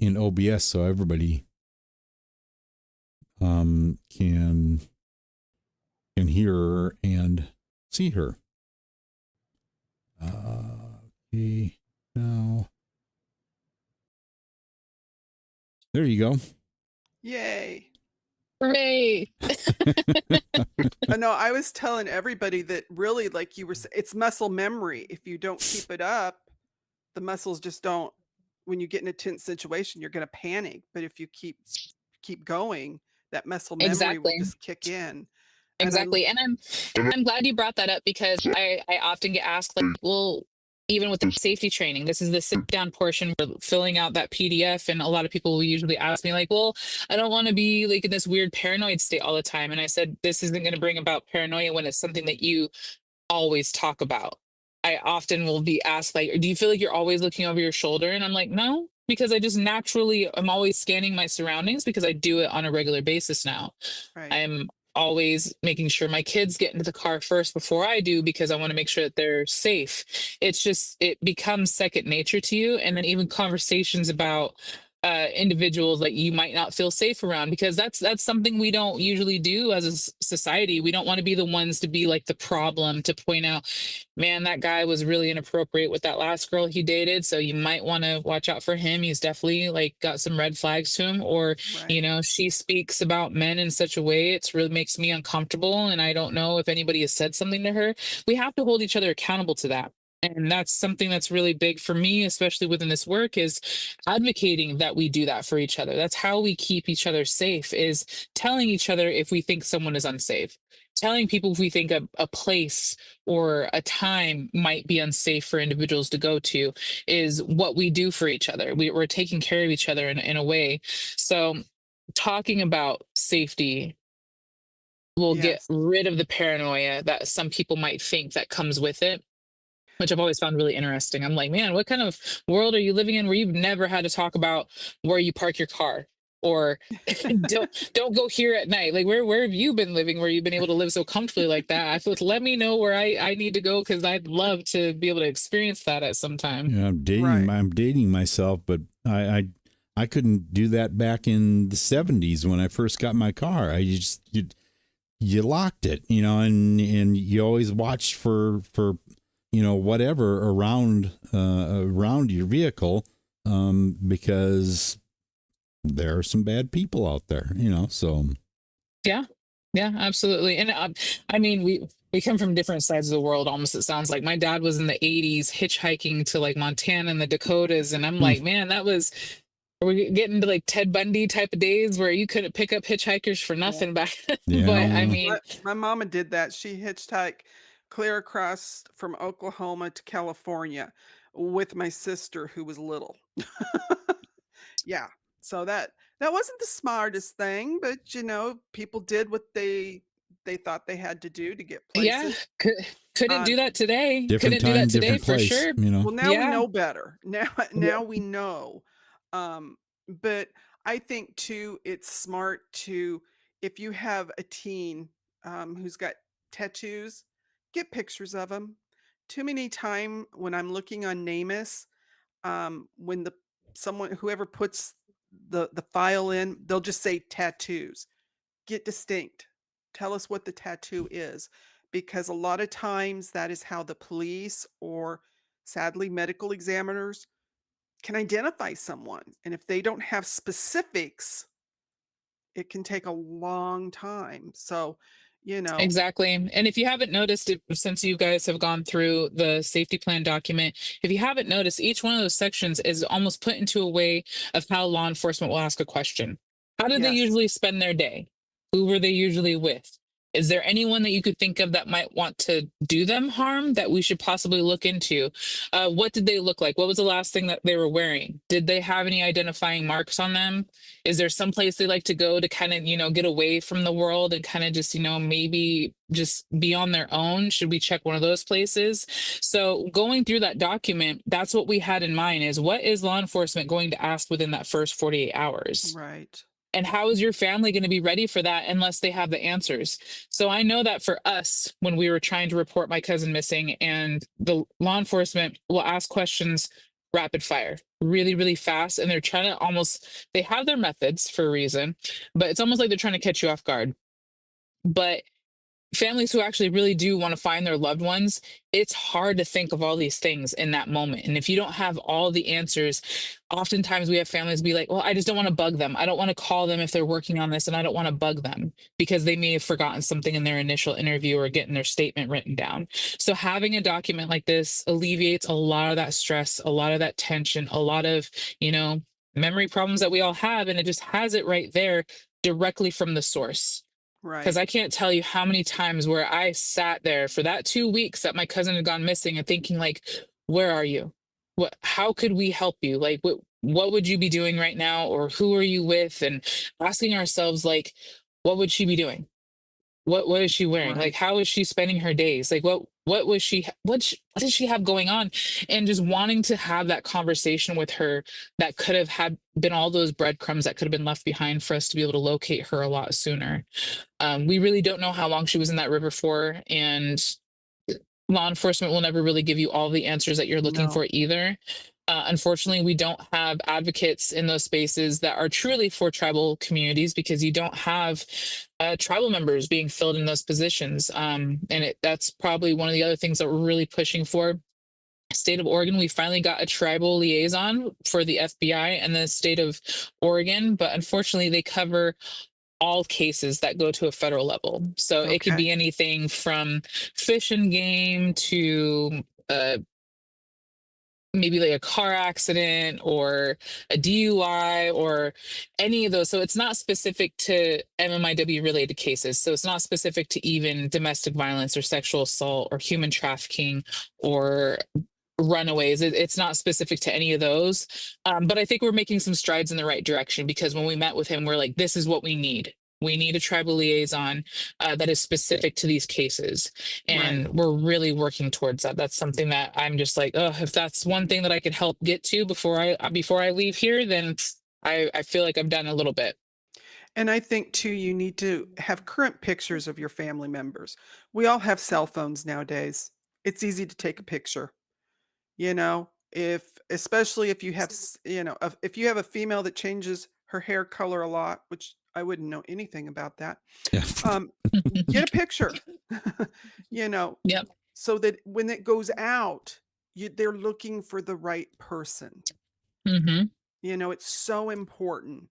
OBS so everybody can hear her and see her. Okay, now there you go. Yay. hooray. No, I was telling everybody that really, like you were saying, it's muscle memory. If you don't keep it up, the muscles just don't. When you get in a tense situation, you're going to panic. But if you keep going, that muscle memory will Exactly. just kick in. Exactly. And I'm glad you brought that up because I often get asked like, well, even with the safety training, this is the sit down portion for filling out that PDF. And a lot of people will usually ask me like, well, I don't want to be like in this weird paranoid state all the time. And I said, this isn't going to bring about paranoia when it's something that you always talk about. I often will be asked like, do you feel like you're always looking over your shoulder? And I'm like, no, because I just naturally, I'm always scanning my surroundings because I do it on a regular basis now. Right. I'm always making sure my kids get into the car first before I do because I want to make sure that they're safe. It's just, it becomes second nature to you. And then even conversations about individuals that you might not feel safe around because that's something we don't usually do as a society. We don't want to be the ones to be like the problem to point out, man, that guy was really inappropriate with that last girl he dated, so you might want to watch out for him. He's definitely like got some red flags to him. Or Right. she speaks about men in such a way it's really makes me uncomfortable, and I don't know if anybody has said something to her. We have to hold each other accountable to that. And that's something that's really big for me, especially within this work, is advocating that we do that for each other. That's how we keep each other safe, is telling each other if we think someone is unsafe. telling people if we think a place or a time might be unsafe for individuals to go to is what we do for each other. We're taking care of each other in a way. So talking about safety will get Yes. rid of the paranoia that some people might think that comes with it, which I've always found really interesting. I'm like, man, what kind of world are you living in where you've never had to talk about where you park your car, or don't go here at night? Like, where have you been living where you've been able to live so comfortably like that? I feel like, let me know where I need to go, because I'd love to be able to experience that at some time. Yeah, Right. I'm dating myself, but I couldn't do that back in the 70s when I first got my car. You locked it, and you always watched for whatever around your vehicle, because there are some bad people out there, so Yeah, yeah, absolutely. And I mean, we come from different sides of the world. Almost, it sounds like my dad was in the '80s hitchhiking to like Montana and the Dakotas, and I'm hmm, like, man, that was. Are we getting to like Ted Bundy type of days where you couldn't pick up hitchhikers for Yeah. nothing back then? yeah, But I well, mean, My mama did that. She hitchhiked clear across from Oklahoma to California with my sister who was little. Yeah. So that wasn't the smartest thing, but people did what they thought they had to do to get yeah, places. couldn't Um, do that today. different Couldn't do that time, today different for place, sure. well, now we Yeah. know better. Now Yeah. now we know. But I think too it's smart to, if you have a teen who's got tattoos, get pictures of them. Too many time when I'm looking on NamUs, when the someone whoever puts the file in, they'll just say tattoos. Get distinct. Tell us what the tattoo is, because a lot of times that is how the police or sadly medical examiners can identify someone. And if they don't have specifics, it can take a long time. So, you know, Exactly. And if you haven't noticed it, since you guys have gone through the safety plan document, if you haven't noticed, each one of those sections is almost put into a way of how law enforcement will ask a question. How did they yes, usually spend their day? Who were they usually with? Is there anyone that you could think of that might want to do them harm that we should possibly look into? What did they look like? What was the last thing that they were wearing? Did they have any identifying marks on them? Is there some place they like to go to kind of, get away from the world and kind of just, maybe just be on their own? Should we check one of those places? So going through that document, that's what we had in mind, is what is law enforcement going to ask within that first 48 hours? right. And how is your family going to be ready for that unless they have the answers? So I know that for us, when we were trying to report my cousin missing, and the law enforcement will ask questions rapid fire, really, really fast. And they're trying to they have their methods for a reason, but it's almost like they're trying to catch you off guard. But families who actually really do want to find their loved ones, it's hard to think of all these things in that moment. And if you don't have all the answers, oftentimes we have families be like, well, I just don't want to bug them. I don't want to call them if they're working on this, and I don't want to bug them because they may have forgotten something in their initial interview or getting their statement written down. So having a document like this alleviates a lot of that stress, a lot of that tension, a lot of, memory problems that we all have. And it just has it right there directly from the source, because Right. I can't tell you how many times where I sat there for that 2 weeks that my cousin had gone missing and thinking like, where are you? How could we help you? Like, what would you be doing right now? Or who are you with? And asking ourselves, like, what would she be doing? What is she wearing? Like, Right. how is she spending her days? Like, what was she what does she have going on? And just wanting to have that conversation with her, that could have had been all those breadcrumbs that could have been left behind for us to be able to locate her a lot sooner. We really don't know how long she was in that river for, and law enforcement will never really give you all the answers that you're looking No. for either. Unfortunately, we don't have advocates in those spaces that are truly for tribal communities, because you don't have tribal members being filled in those positions. And that's probably one of the other things that we're really pushing for. State of Oregon, we finally got a tribal liaison for the FBI and the state of Oregon, but unfortunately, they cover all cases that go to a federal level. So it could Okay. be anything from fish and game to maybe like a car accident or a DUI or any of those. So it's not specific to MMIW related cases. So it's not specific to even domestic violence or sexual assault or human trafficking or runaways. It's not specific to any of those. But I think we're making some strides in the right direction because when we met with him, we're like, this is what we need. We need a tribal liaison that is specific to these cases. Right. And we're really working towards that. That's something that I'm just like, oh, if that's one thing that I could help get to before I leave here, then I feel like I've done a little bit. And I think too, you need to have current pictures of your family members. We all have cell phones nowadays. It's easy to take a picture, you know, if especially if you have, if you have a female that changes her hair color a lot, which I wouldn't know anything about that. Yeah. Um, get a picture, you know, Yep. so that when it goes out, they're looking for the right person. Hmm. It's so important.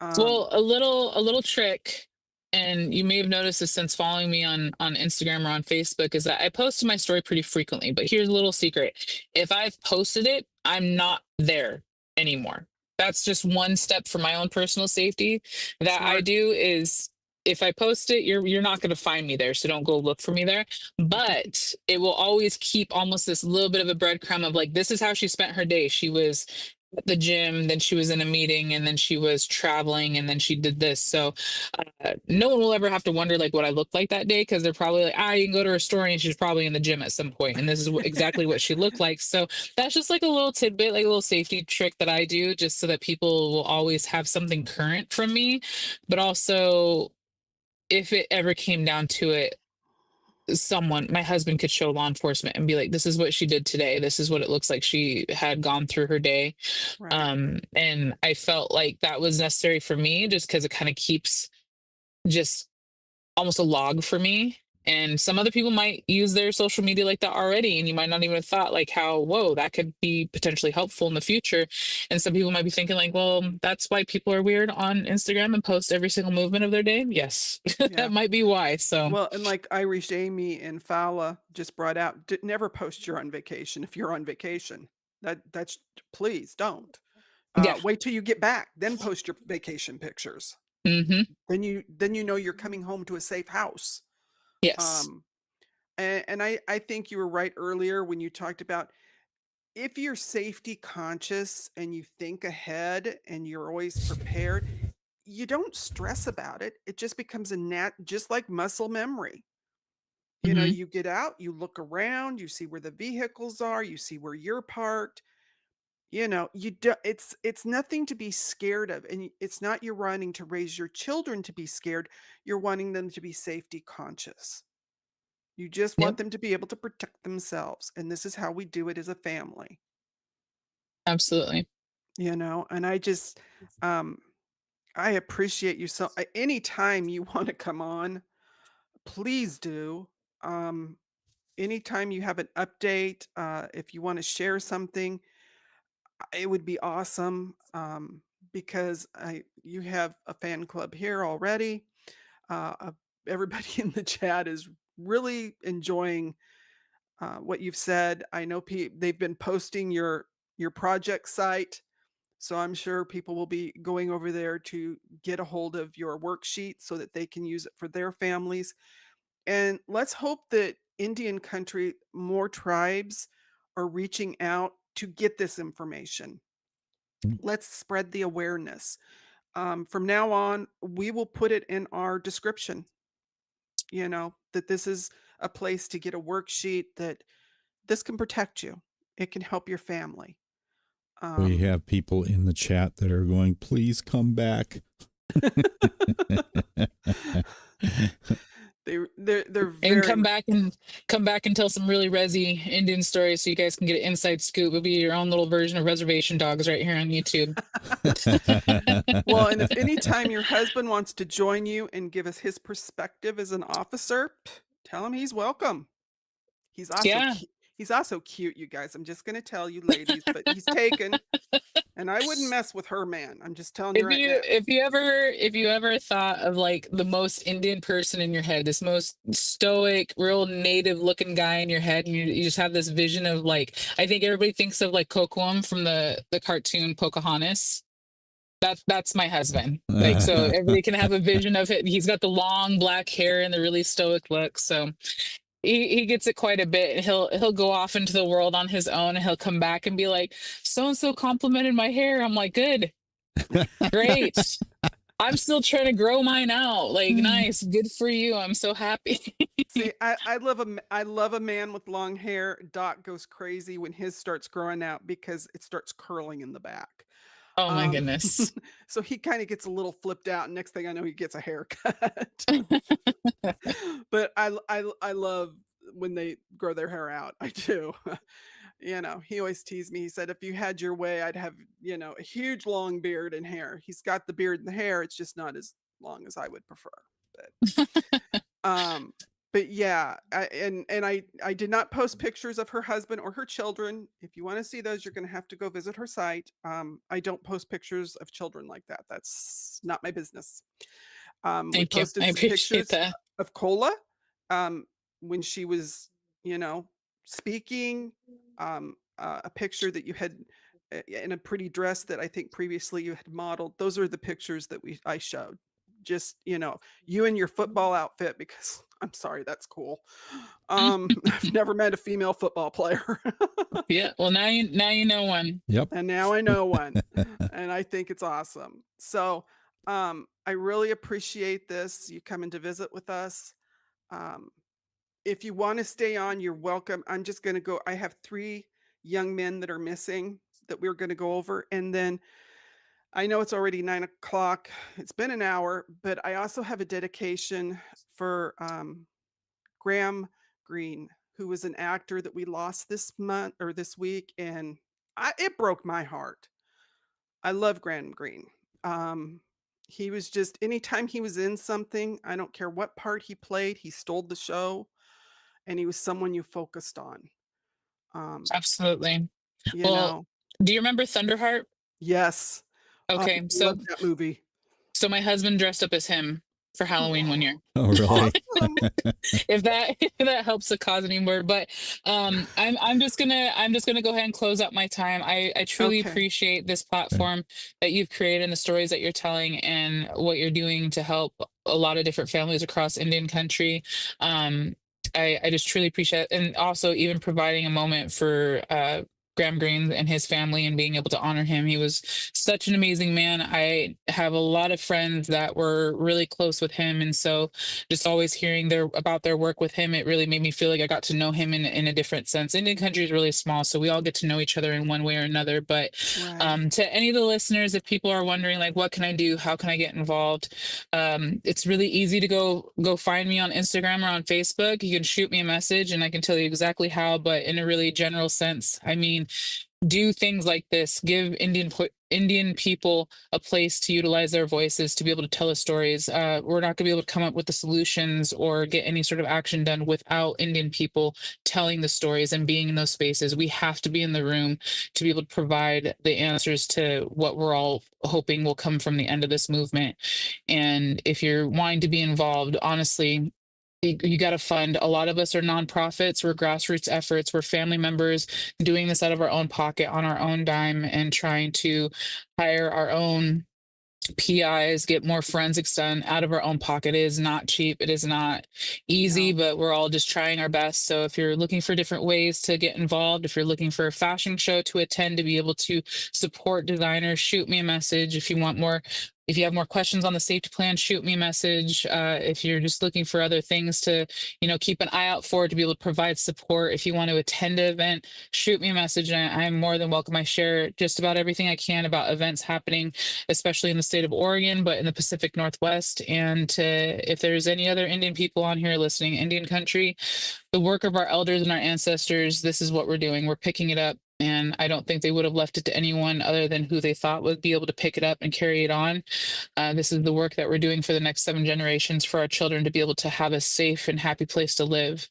Um, Well, a little trick, and you may have noticed this since following me on Instagram or on Facebook, is that I post my story pretty frequently. But here's a little secret: if I've posted it, I'm not there anymore. That's just one step for my own personal safety that I smart. do is. If I post it, you're not going to find me there, so don't go look for me there. But it will always keep almost this little bit of a breadcrumb of like, this is how she spent her day. She was at the gym, then she was in a meeting, and then she was traveling, and then she did this. So no one will ever have to wonder like what I looked like that day because they're probably like, you can go to her story and she's probably in the gym at some point, and this is exactly what she looked like. So that's just like a little tidbit, like a little safety trick that I do, just so that people will always have something current from me, but also if it ever came down to it, my husband could show law enforcement and be like, this is what she did today, this is what it looks like she had gone through her day. Right. And I felt like that was necessary for me just because it kind of keeps just almost a log for me. And some other people might use their social media like that already, and you might not even have thought like how, whoa, that could be potentially helpful in the future. And some people might be thinking like, well, that's why people are weird on Instagram and post every single movement of their day. Yes, Yeah. that might be why. So Well, and like Irish Amy and Fala just brought out, never post you're on vacation if you're on vacation. That's please don't. yeah. Wait till you get back, then post your vacation pictures. Hmm. Then you know you're coming home to a safe house. Yes. Um, and I think you were right earlier when you talked about if you're safety conscious and you think ahead and you're always prepared, you don't stress about it. It just becomes just like muscle memory. Hmm. You get out, you look around, you see where the vehicles are, you see where you're parked. You do, it's nothing to be scared of, and it's not you're running to raise your children to be scared. You're wanting them to be safety conscious. You just want Yep. them to be able to protect themselves, and this is how we do it as a family. Absolutely. And um I appreciate you so anytime you want to come on, please do. Um Anytime you have an update, if you want to share something, it would be awesome. Because you have a fan club here already. Everybody in the chat is really enjoying what you've said. I know they've been posting your project site, so I'm sure people will be going over there to get a hold of your worksheet so that they can use it for their families. And let's hope that Indian country, more tribes are reaching out to get this information. Let's spread the awareness. From now on, we will put it in our description, that this is a place to get a worksheet that this can protect you. It can help your family. We Um, have people in the chat that are going, please come back. they're And very much. come back and tell some really resi Indian stories so you guys can get an inside scoop. It'll be your own little version of reservation dogs right here on YouTube. Well, and if any time your husband wants to join you and give us his perspective as an officer, tell him he's welcome. He's also Yeah. cu- he's also cute, you guys. I'm just going to tell you, ladies, but he's taken. And I wouldn't mess with her man. I'm just telling you right now. If you ever thought of like the most Indian person in your head, this most stoic, real native looking guy in your head, and you just have this vision of like, I think everybody thinks of like Kocoum from the cartoon Pocahontas. That's my husband. Like, so everybody can have a vision of it. He's got the long black hair and the really stoic look. So he gets it quite a bit. He'll go off into the world on his own, and he'll come back and be like, so and so complimented my hair. I'm like, good, great. I'm still trying to grow mine out. Like, nice, good for you. I'm so happy. See, I love a man with long hair. Doc goes crazy when his starts growing out because it starts curling in the back. Oh my Um, goodness. so he kind of gets a little flipped out, and next thing I know, he gets a haircut. But I love when they grow their hair out. I do. He always teased me. He said, if you had your way, I'd have, a huge long beard and hair. He's got the beard and the hair. It's just not as long as I would prefer. Um, but yeah, I did not post pictures of her husband or her children. If you want to see those, you're going to have to go visit her site. I don't post pictures of children like that. That's not my business. We Thank you. I posted some appreciate pictures that. of Kola when she was, speaking. A picture that you had in a pretty dress that I think previously you had modeled. Those are the pictures that I showed. Just, you in your football outfit because I'm sorry, that's cool. I've never met a female football player. Yeah. Well, now you know one. Yep. And now I know one. And I think it's awesome. So I really appreciate this. You coming to visit with us. Um, if you want to stay on, you're welcome. I'm just going to go. I have 3 young men that are missing that we're going to go over. And then I know it's already 9 o'clock. It's been an hour, but I also have a dedication for Graham Greene, who was an actor that we lost this month or this week. And it broke my heart. I love Graham Greene. Um, he was just, anytime he was in something, I don't care what part he played, he stole the show and he was someone you focused on. Um, Absolutely. you Well, know, do you remember Thunderheart? yes. I Okay. love that movie. So my husband dressed up as him for Halloween one year. Oh, really? Awesome. If that if that helps the cause anymore. But I'm just gonna go ahead and close out my time. I truly Okay. appreciate this platform that you've created and the stories that you're telling and what you're doing to help a lot of different families across Indian country. Um, I just truly appreciate it. And also even providing a moment for Graham Greene and his family and being able to honor him. He was such an amazing man. I have a lot of friends that were really close with him. And so just always hearing about their work with him, it really made me feel like I got to know him in a different sense. Indian country is really small, so we all get to know each other in one way or another. But Right. to any of the listeners, if people are wondering like, what can I do? How can I get involved? It's really easy to go find me on Instagram or on Facebook. You can shoot me a message and I can tell you exactly how, but in a really general sense, I mean, do things like this, give Indian people a place to utilize their voices to be able to tell us stories. We're not going to be able to come up with the solutions or get any sort of action done without Indian people telling the stories and being in those spaces. We have to be in the room to be able to provide the answers to what we're all hoping will come from the end of this movement. And if you're wanting to be involved, honestly, you got to fund. A lot of us are nonprofits. We're grassroots efforts. We're family members doing this out of our own pocket on our own dime and trying to hire our own PIs, get more forensics done out of our own pocket. It is not cheap. It is not easy, No. but we're all just trying our best. So if you're looking for different ways to get involved, if you're looking for a fashion show to attend to be able to support designers, shoot me a message. If you want more, if you have more questions on the safety plan, shoot me a message. If you're just looking for other things to, keep an eye out for to be able to provide support. If you want to attend an event, shoot me a message. And I'm more than welcome. I share just about everything I can about events happening, especially in the state of Oregon, but in the Pacific Northwest. And if there's any other Indian people on here listening, Indian country, the work of our elders and our ancestors, this is what we're doing. We're picking it up And I don't think they would have left it to anyone other than who they thought would be able to pick it up and carry it on. This is the work that we're doing for the next 7 generations for our children to be able to have a safe and happy place to live.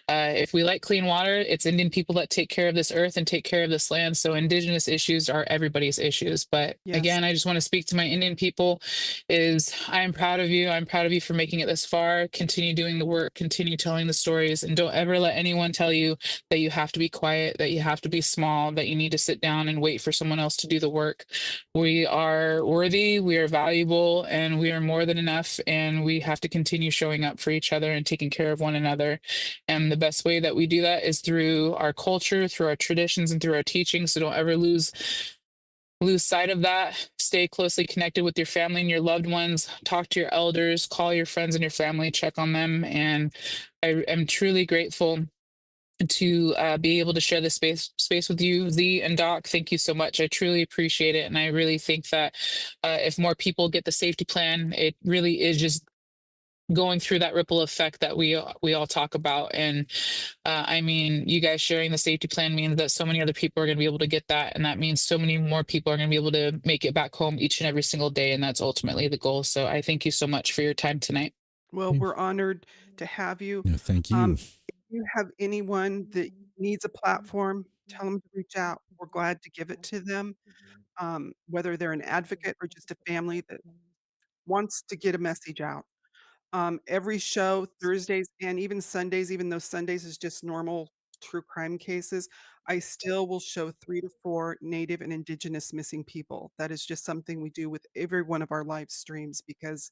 If we like clean water, it's Indian people that take care of this earth and take care of this land. So Indigenous issues are everybody's issues. But Yes. again, I just want to speak to my Indian people is I am proud of you. I'm proud of you for making it this far. Continue doing the work, continue telling the stories, and don't ever let anyone tell you that you have to be quiet, that you have to be small, that you need to sit down and wait for someone else to do the work. We are worthy, we are valuable, and we are more than enough. And we have to continue showing up for each other and taking care of one another. And the best way that we do that is through our culture, through our traditions, and through our teaching. So don't ever lose sight of that. Stay closely connected with your family and your loved ones. Talk to your elders, call your friends and your family, check on them. And I am truly grateful to be able to share this space with you, Z and Doc. Thank you so much. I truly appreciate it, and I really think that if more people get the safety plan, it really is just going through that ripple effect that we all talk about. And I mean, you guys sharing the safety plan means that so many other people are going to be able to get that, and that means so many more people are going to be able to make it back home each and every single day, and that's ultimately the goal. So I thank you so much for your time tonight. Well, we're honored to have you. Yeah, thank Um, you. if you have anyone that needs a platform, tell them to reach out. We're glad to give it to them, whether they're an advocate or just a family that wants to get a message out. Every show, Thursdays and even Sundays, even though Sundays is just normal true crime cases, I still will show 3 to 4 Native and Indigenous missing people. That is just something we do with every one of our live streams because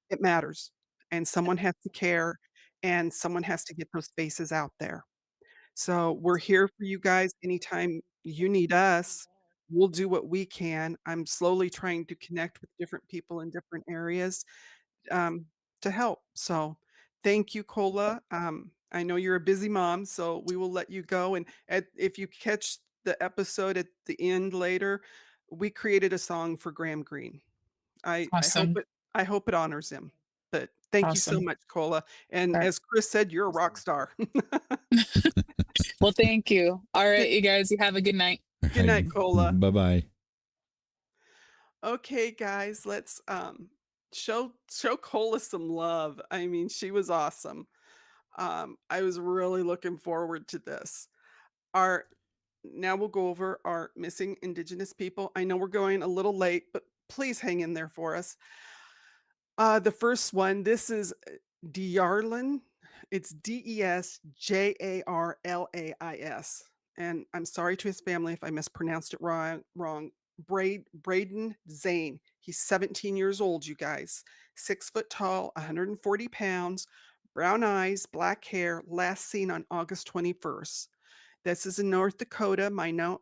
it matters, and someone has to care, and someone has to get those faces out there. So, we're here for you guys anytime you need us. We'll do what we can. I'm slowly trying to connect with different people in different areas um, to help. So thank you, Kola. I know you're a busy mom, so we will let you go. And if you catch the episode at the end later, we created a song for Graham Greene. I hope Awesome. it honors him. But thank you so Awesome. much, Kola. And All right. as Chris said, you're a rock star. Well, thank you. All Good, right, you guys, you have a good night. All good right. night, Kola. Bye bye. Okay, guys, let's show Kola some love. I mean, she was awesome. I was really looking forward to this. Our Now we'll go over our missing Indigenous people. I know we're going a little late, but please hang in there for us. The first one, this is Dejarlin. It's Desjarlais. And I'm sorry to his family if I mispronounced it wrong. Braden Zane. He's 17 years old, you guys. 6 foot tall, 140 pounds, brown eyes, black hair, last seen on August 21st. This is in North Dakota, Why not?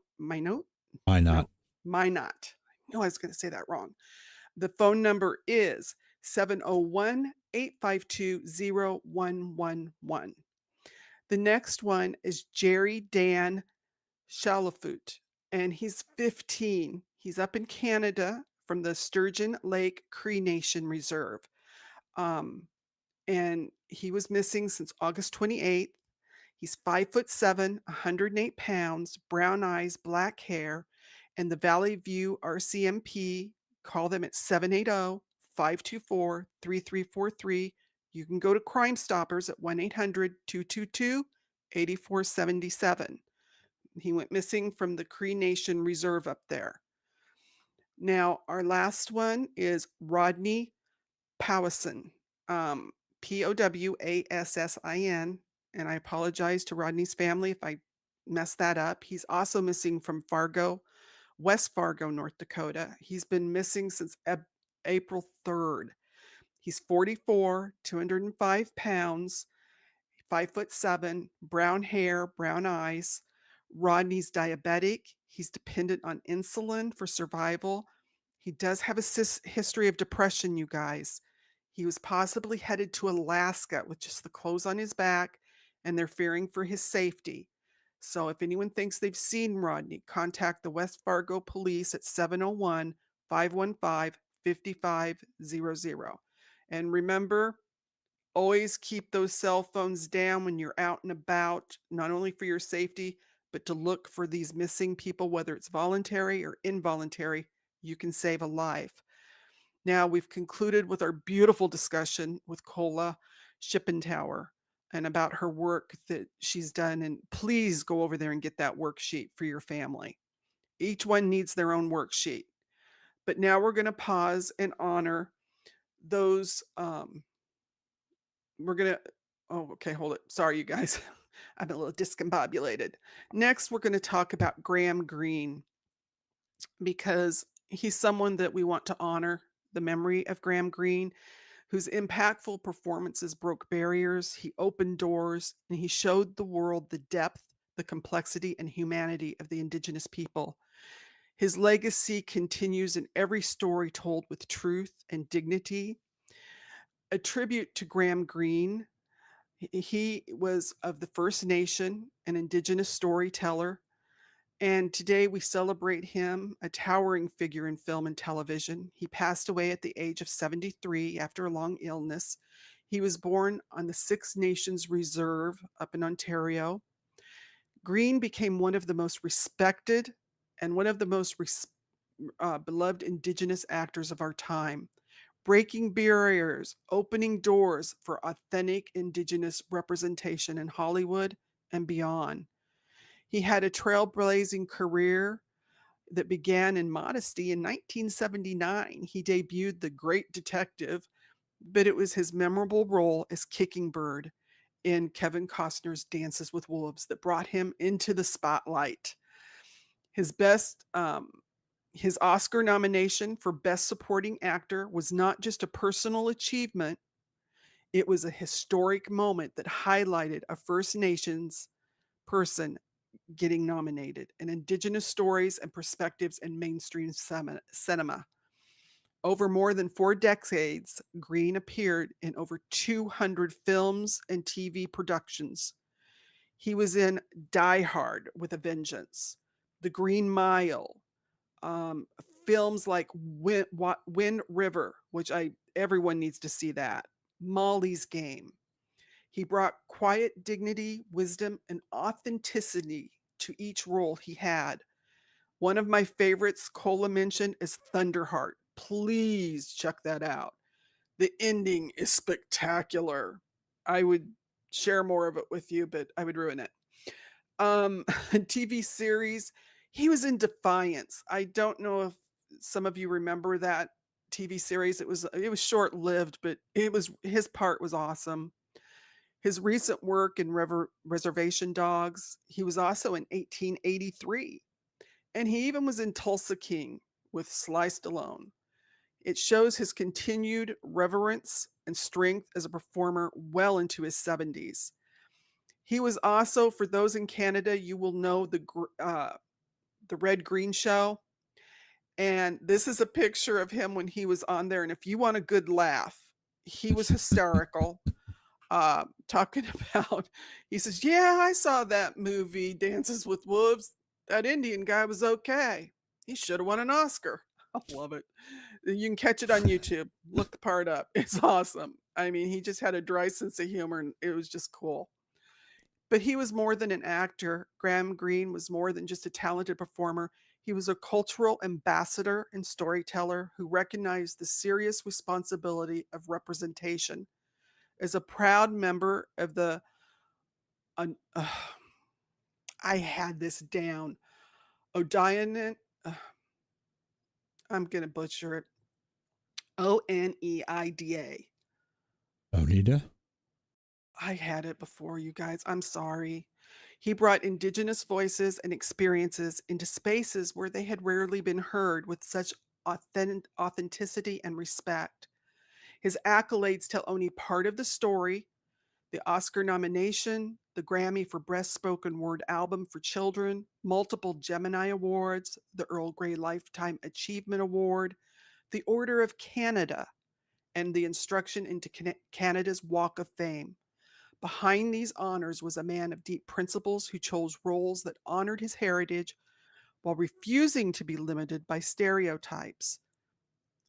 no, Minot. I knew I was gonna say that wrong. The phone number is 701-852-0111. The next one is Jerry Dan Shalafut, and he's 15. He's up in Canada from the Sturgeon Lake Cree Nation Reserve. Um, and he was missing since August 28th. He's 5'7", 108 pounds, brown eyes, black hair, and the Valley View RCMP. Call them at 780-524-3343. You can go to Crime Stoppers at 1-800-222-8477. He went missing from the Cree Nation Reserve up there. Now, our last one is Rodney Powassin, Powassin, and I apologize to Rodney's family if I messed that up. He's also missing from West Fargo, North Dakota. He's been missing since April 3rd. He's 44, 205 pounds, 5'7", brown hair, brown eyes. Rodney's diabetic. He's dependent on insulin for survival. He does have a history of depression, you guys. He was possibly headed to Alaska with just the clothes on his back, and they're fearing for his safety. So if anyone thinks they've seen Rodney, contact the West Fargo police at 701-515-5500. And remember, always keep those cell phones down when you're out and about, not only for your safety, but to look for these missing people, whether it's voluntary or involuntary, you can save a life. Now, we've concluded with our beautiful discussion with Kola Shippentower and about her work that she's done. And please go over there and get that worksheet for your family. Each one needs their own worksheet. But now we're going to pause and honor those. We're going to, oh, okay, hold it. Sorry, you guys. I'm a little discombobulated. Next, we're going to talk about Graham Greene because he's someone that we want to honor the memory of Graham Greene, whose impactful performances broke barriers, he opened doors, and he showed the world the depth, the complexity, and humanity of the Indigenous people. His legacy continues in every story told with truth and dignity. A tribute to Graham Greene. He was of the First Nation, an Indigenous storyteller, and today we celebrate him, a towering figure in film and television. He passed away at the age of 73 after a long illness. He was born on the Six Nations Reserve up in Ontario. Greene became one of the most respected and one of the most beloved Indigenous actors of our time, breaking barriers, opening doors for authentic Indigenous representation in Hollywood and beyond. He had a trailblazing career that began in modesty in 1979. He debuted The Great Detective, but it was his memorable role as Kicking Bird in Kevin Costner's Dances with Wolves that brought him into the spotlight. His his Oscar nomination for Best Supporting Actor was not just a personal achievement, it was a historic moment that highlighted a First Nations person getting nominated, and Indigenous stories and perspectives in mainstream cinema. Over more than 4 decades, Greene appeared in over 200 films and TV productions. He was in Die Hard with a Vengeance, The Green Mile, um, films like Wind River, which everyone needs to see that, Molly's Game. He brought quiet dignity, wisdom, and authenticity to each role he had. One of my favorites Cola mentioned is Thunderheart. Please check that out. The ending is spectacular. I would share more of it with you, but I would ruin it. TV series, he was in Defiance. I don't know if some of you remember that TV series. It was short-lived, but his part was awesome. His recent work in Reservation Dogs, he was also in 1883. And he even was in Tulsa King with Sly Stallone. It shows his continued reverence and strength as a performer well into his 70s. He was also, for those in Canada, you will know the Red Green Show. And this is a picture of him when he was on there. And if you want a good laugh, he was hysterical. Talking about, he says, yeah, I saw that movie, Dances with Wolves. That Indian guy was okay. He should have won an Oscar. I love it. You can catch it on YouTube. Look the part up. It's awesome. I mean, he just had a dry sense of humor and it was just cool. But he was more than an actor. Graham Greene was more than just a talented performer. He was a cultural ambassador and storyteller who recognized the serious responsibility of representation. As a proud member of the, uh, I had this down, Oneida, I'm going to butcher it, Oneida. Onida? I had it before, you guys. I'm sorry. He brought Indigenous voices and experiences into spaces where they had rarely been heard with such authenticity and respect. His accolades tell only part of the story. The Oscar nomination, the Grammy for Best Spoken Word Album for Children, multiple Gemini Awards, the Earl Grey Lifetime Achievement Award, the Order of Canada, and the instruction into Canada's Walk of Fame. Behind these honors was a man of deep principles who chose roles that honored his heritage while refusing to be limited by stereotypes.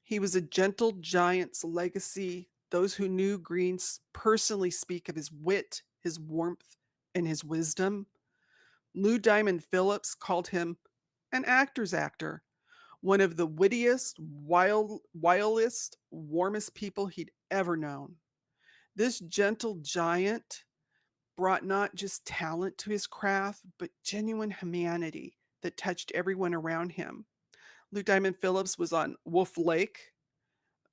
He was a gentle giant's legacy. Those who knew Greene personally speak of his wit, his warmth, and his wisdom. Lou Diamond Phillips called him an actor's actor, one of the wittiest, wildest, warmest people he'd ever known. This gentle giant brought not just talent to his craft, but genuine humanity that touched everyone around him. Lou Diamond Phillips was on Wolf Lake.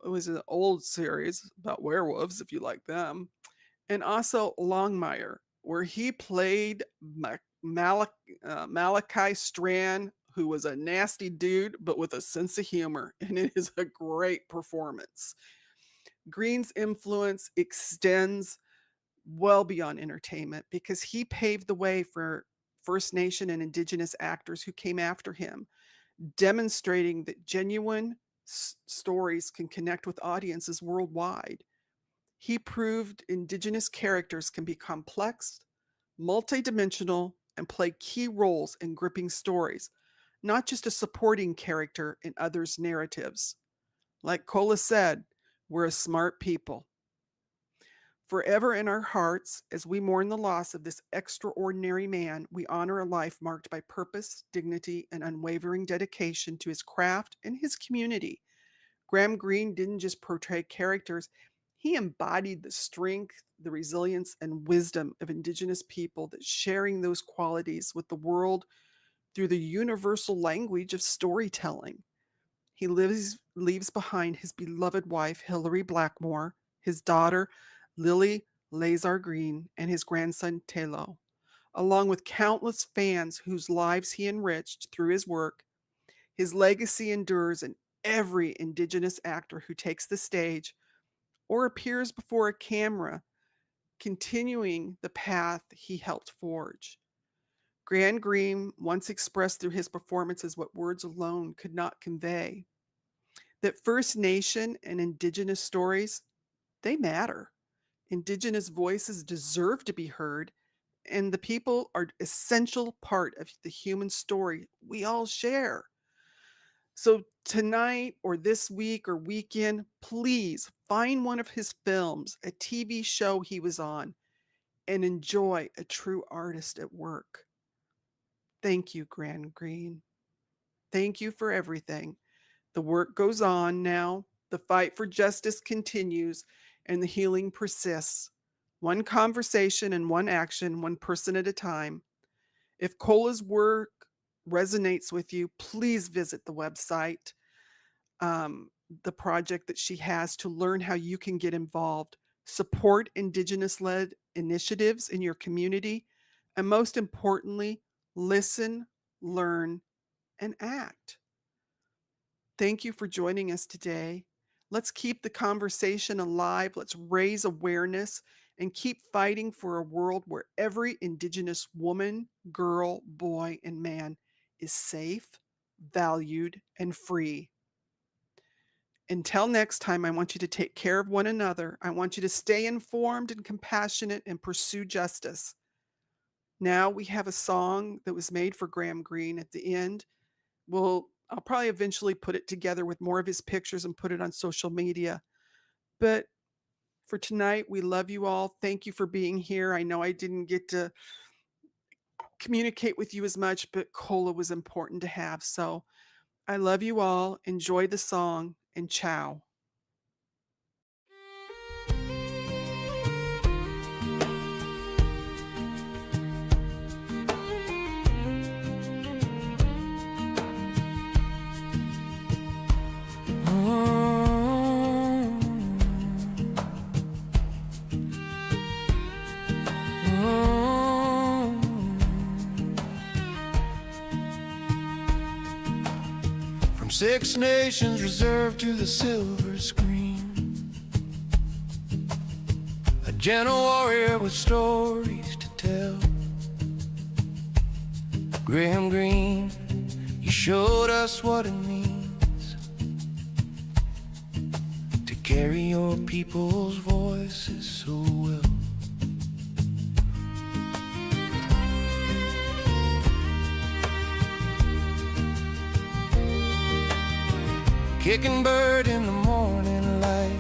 It was an old series about werewolves, if you like them. And also Longmire, where he played Malachi Strand, who was a nasty dude, but with a sense of humor. And it is a great performance. Green's influence extends well beyond entertainment because he paved the way for First Nation and Indigenous actors who came after him, demonstrating that genuine stories can connect with audiences worldwide. He proved Indigenous characters can be complex, multidimensional, and play key roles in gripping stories, not just a supporting character in others' narratives. Like Kola said, we're a smart people. Forever in our hearts, as we mourn the loss of this extraordinary man, we honor a life marked by purpose, dignity, and unwavering dedication to his craft and his community. Graham Greene didn't just portray characters, he embodied the strength, the resilience, and wisdom of Indigenous people that sharing those qualities with the world through the universal language of storytelling. He leaves behind his beloved wife, Hilary Blackmore, his daughter, Lily Lazar Green, and his grandson, Telo, along with countless fans whose lives he enriched through his work. His legacy endures in every Indigenous actor who takes the stage or appears before a camera, continuing the path he helped forge. Graham Greene once expressed through his performances what words alone could not convey, that First Nation and Indigenous stories, they matter. Indigenous voices deserve to be heard, and the people are essential part of the human story we all share. So tonight or this week or weekend, please find one of his films, a TV show he was on, and enjoy a true artist at work. Thank you, Graham Greene. Thank you for everything. The work goes on now. The fight for justice continues, and the healing persists. One conversation and one action, one person at a time. If Kola's work resonates with you, please visit the website, the project that she has to learn how you can get involved. Support Indigenous-led initiatives in your community, and most importantly, listen, learn, and act. Thank you for joining us today. Let's keep the conversation alive. Let's raise awareness and keep fighting for a world where every Indigenous woman, girl, boy, and man is safe, valued, and free. Until next time, I want you to take care of one another. I want you to stay informed and compassionate and pursue justice. Now we have a song that was made for Graham Greene at the end. I'll probably eventually put it together with more of his pictures and put it on social media. But for tonight, we love you all. Thank you for being here. I know I didn't get to communicate with you as much, but Kola was important to have. So I love you all. Enjoy the song, and ciao. From 6 nations reserved to the silver screen, a gentle warrior with stories to tell. Graham Greene, you showed us what it means to carry your people's voices so well. Kicking bird in the morning light,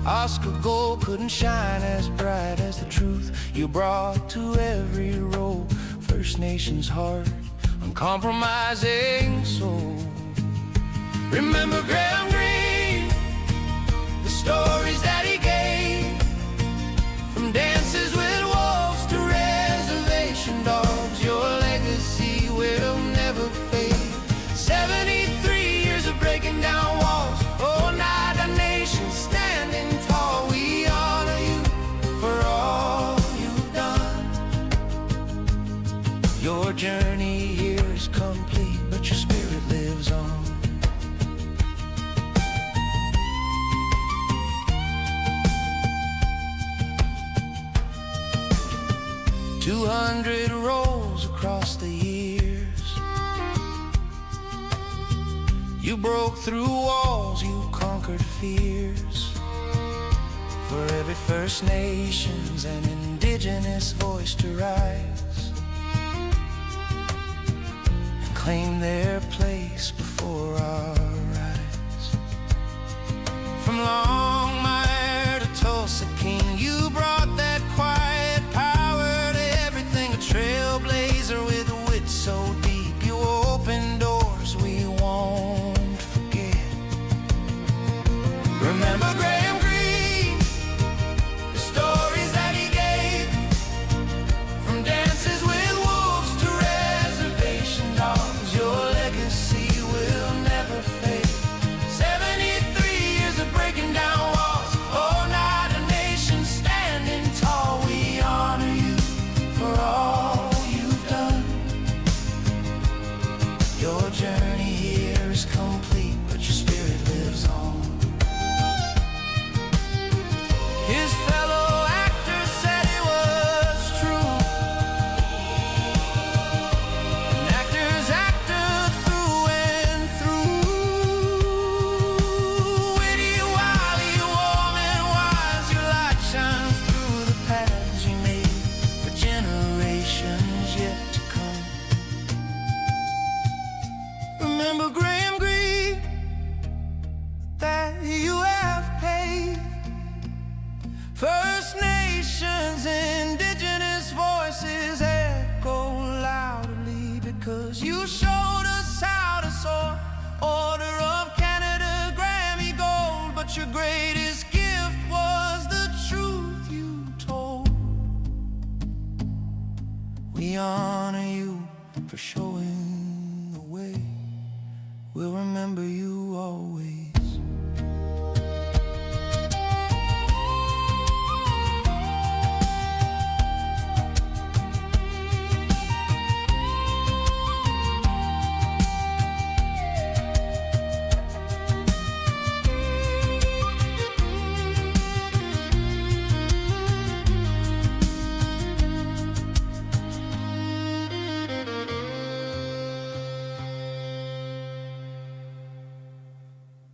Oscar gold couldn't shine as bright as the truth you brought to every role. First First Nations heart, uncompromising soul. Remember Graham Greene, the stories that he gave, from dances with wolves to reservation dogs. Your legacy will never fade. 73 years of breaking down walls, oh, not a nation standing tall. We honor you for all you've done. Your journey here is complete, but your spirit lives on. 200 roles across the years. You broke through walls, you conquered fears. For every First Nations and Indigenous voice to rise and claim their place before our eyes. From Longmire to Tulsa King, you brought that quiet power to everything. A trailblazer with wit so deep, you opened doors we won't forget. Remember Graham Greene, the stories that he gave, from dances with wolves to reservation dogs. Your legacy will never fade. 73 years of breaking down walls, oh, not a nation standing tall. We honor you for all you've done. Your journey here is complete, but your spirit lives on. His fellow actors said it was true, and actors acted through and through. Witty, wily, warm and wise, your light shines through the paths you made for generations yet to come. Remember Graham Greene, that you have paid. First Nations, Indigenous voices echo loudly, because you showed us how to soar. Order of Canada, Grammy Gold, but your greatest gift was the truth you told. We honor you for showing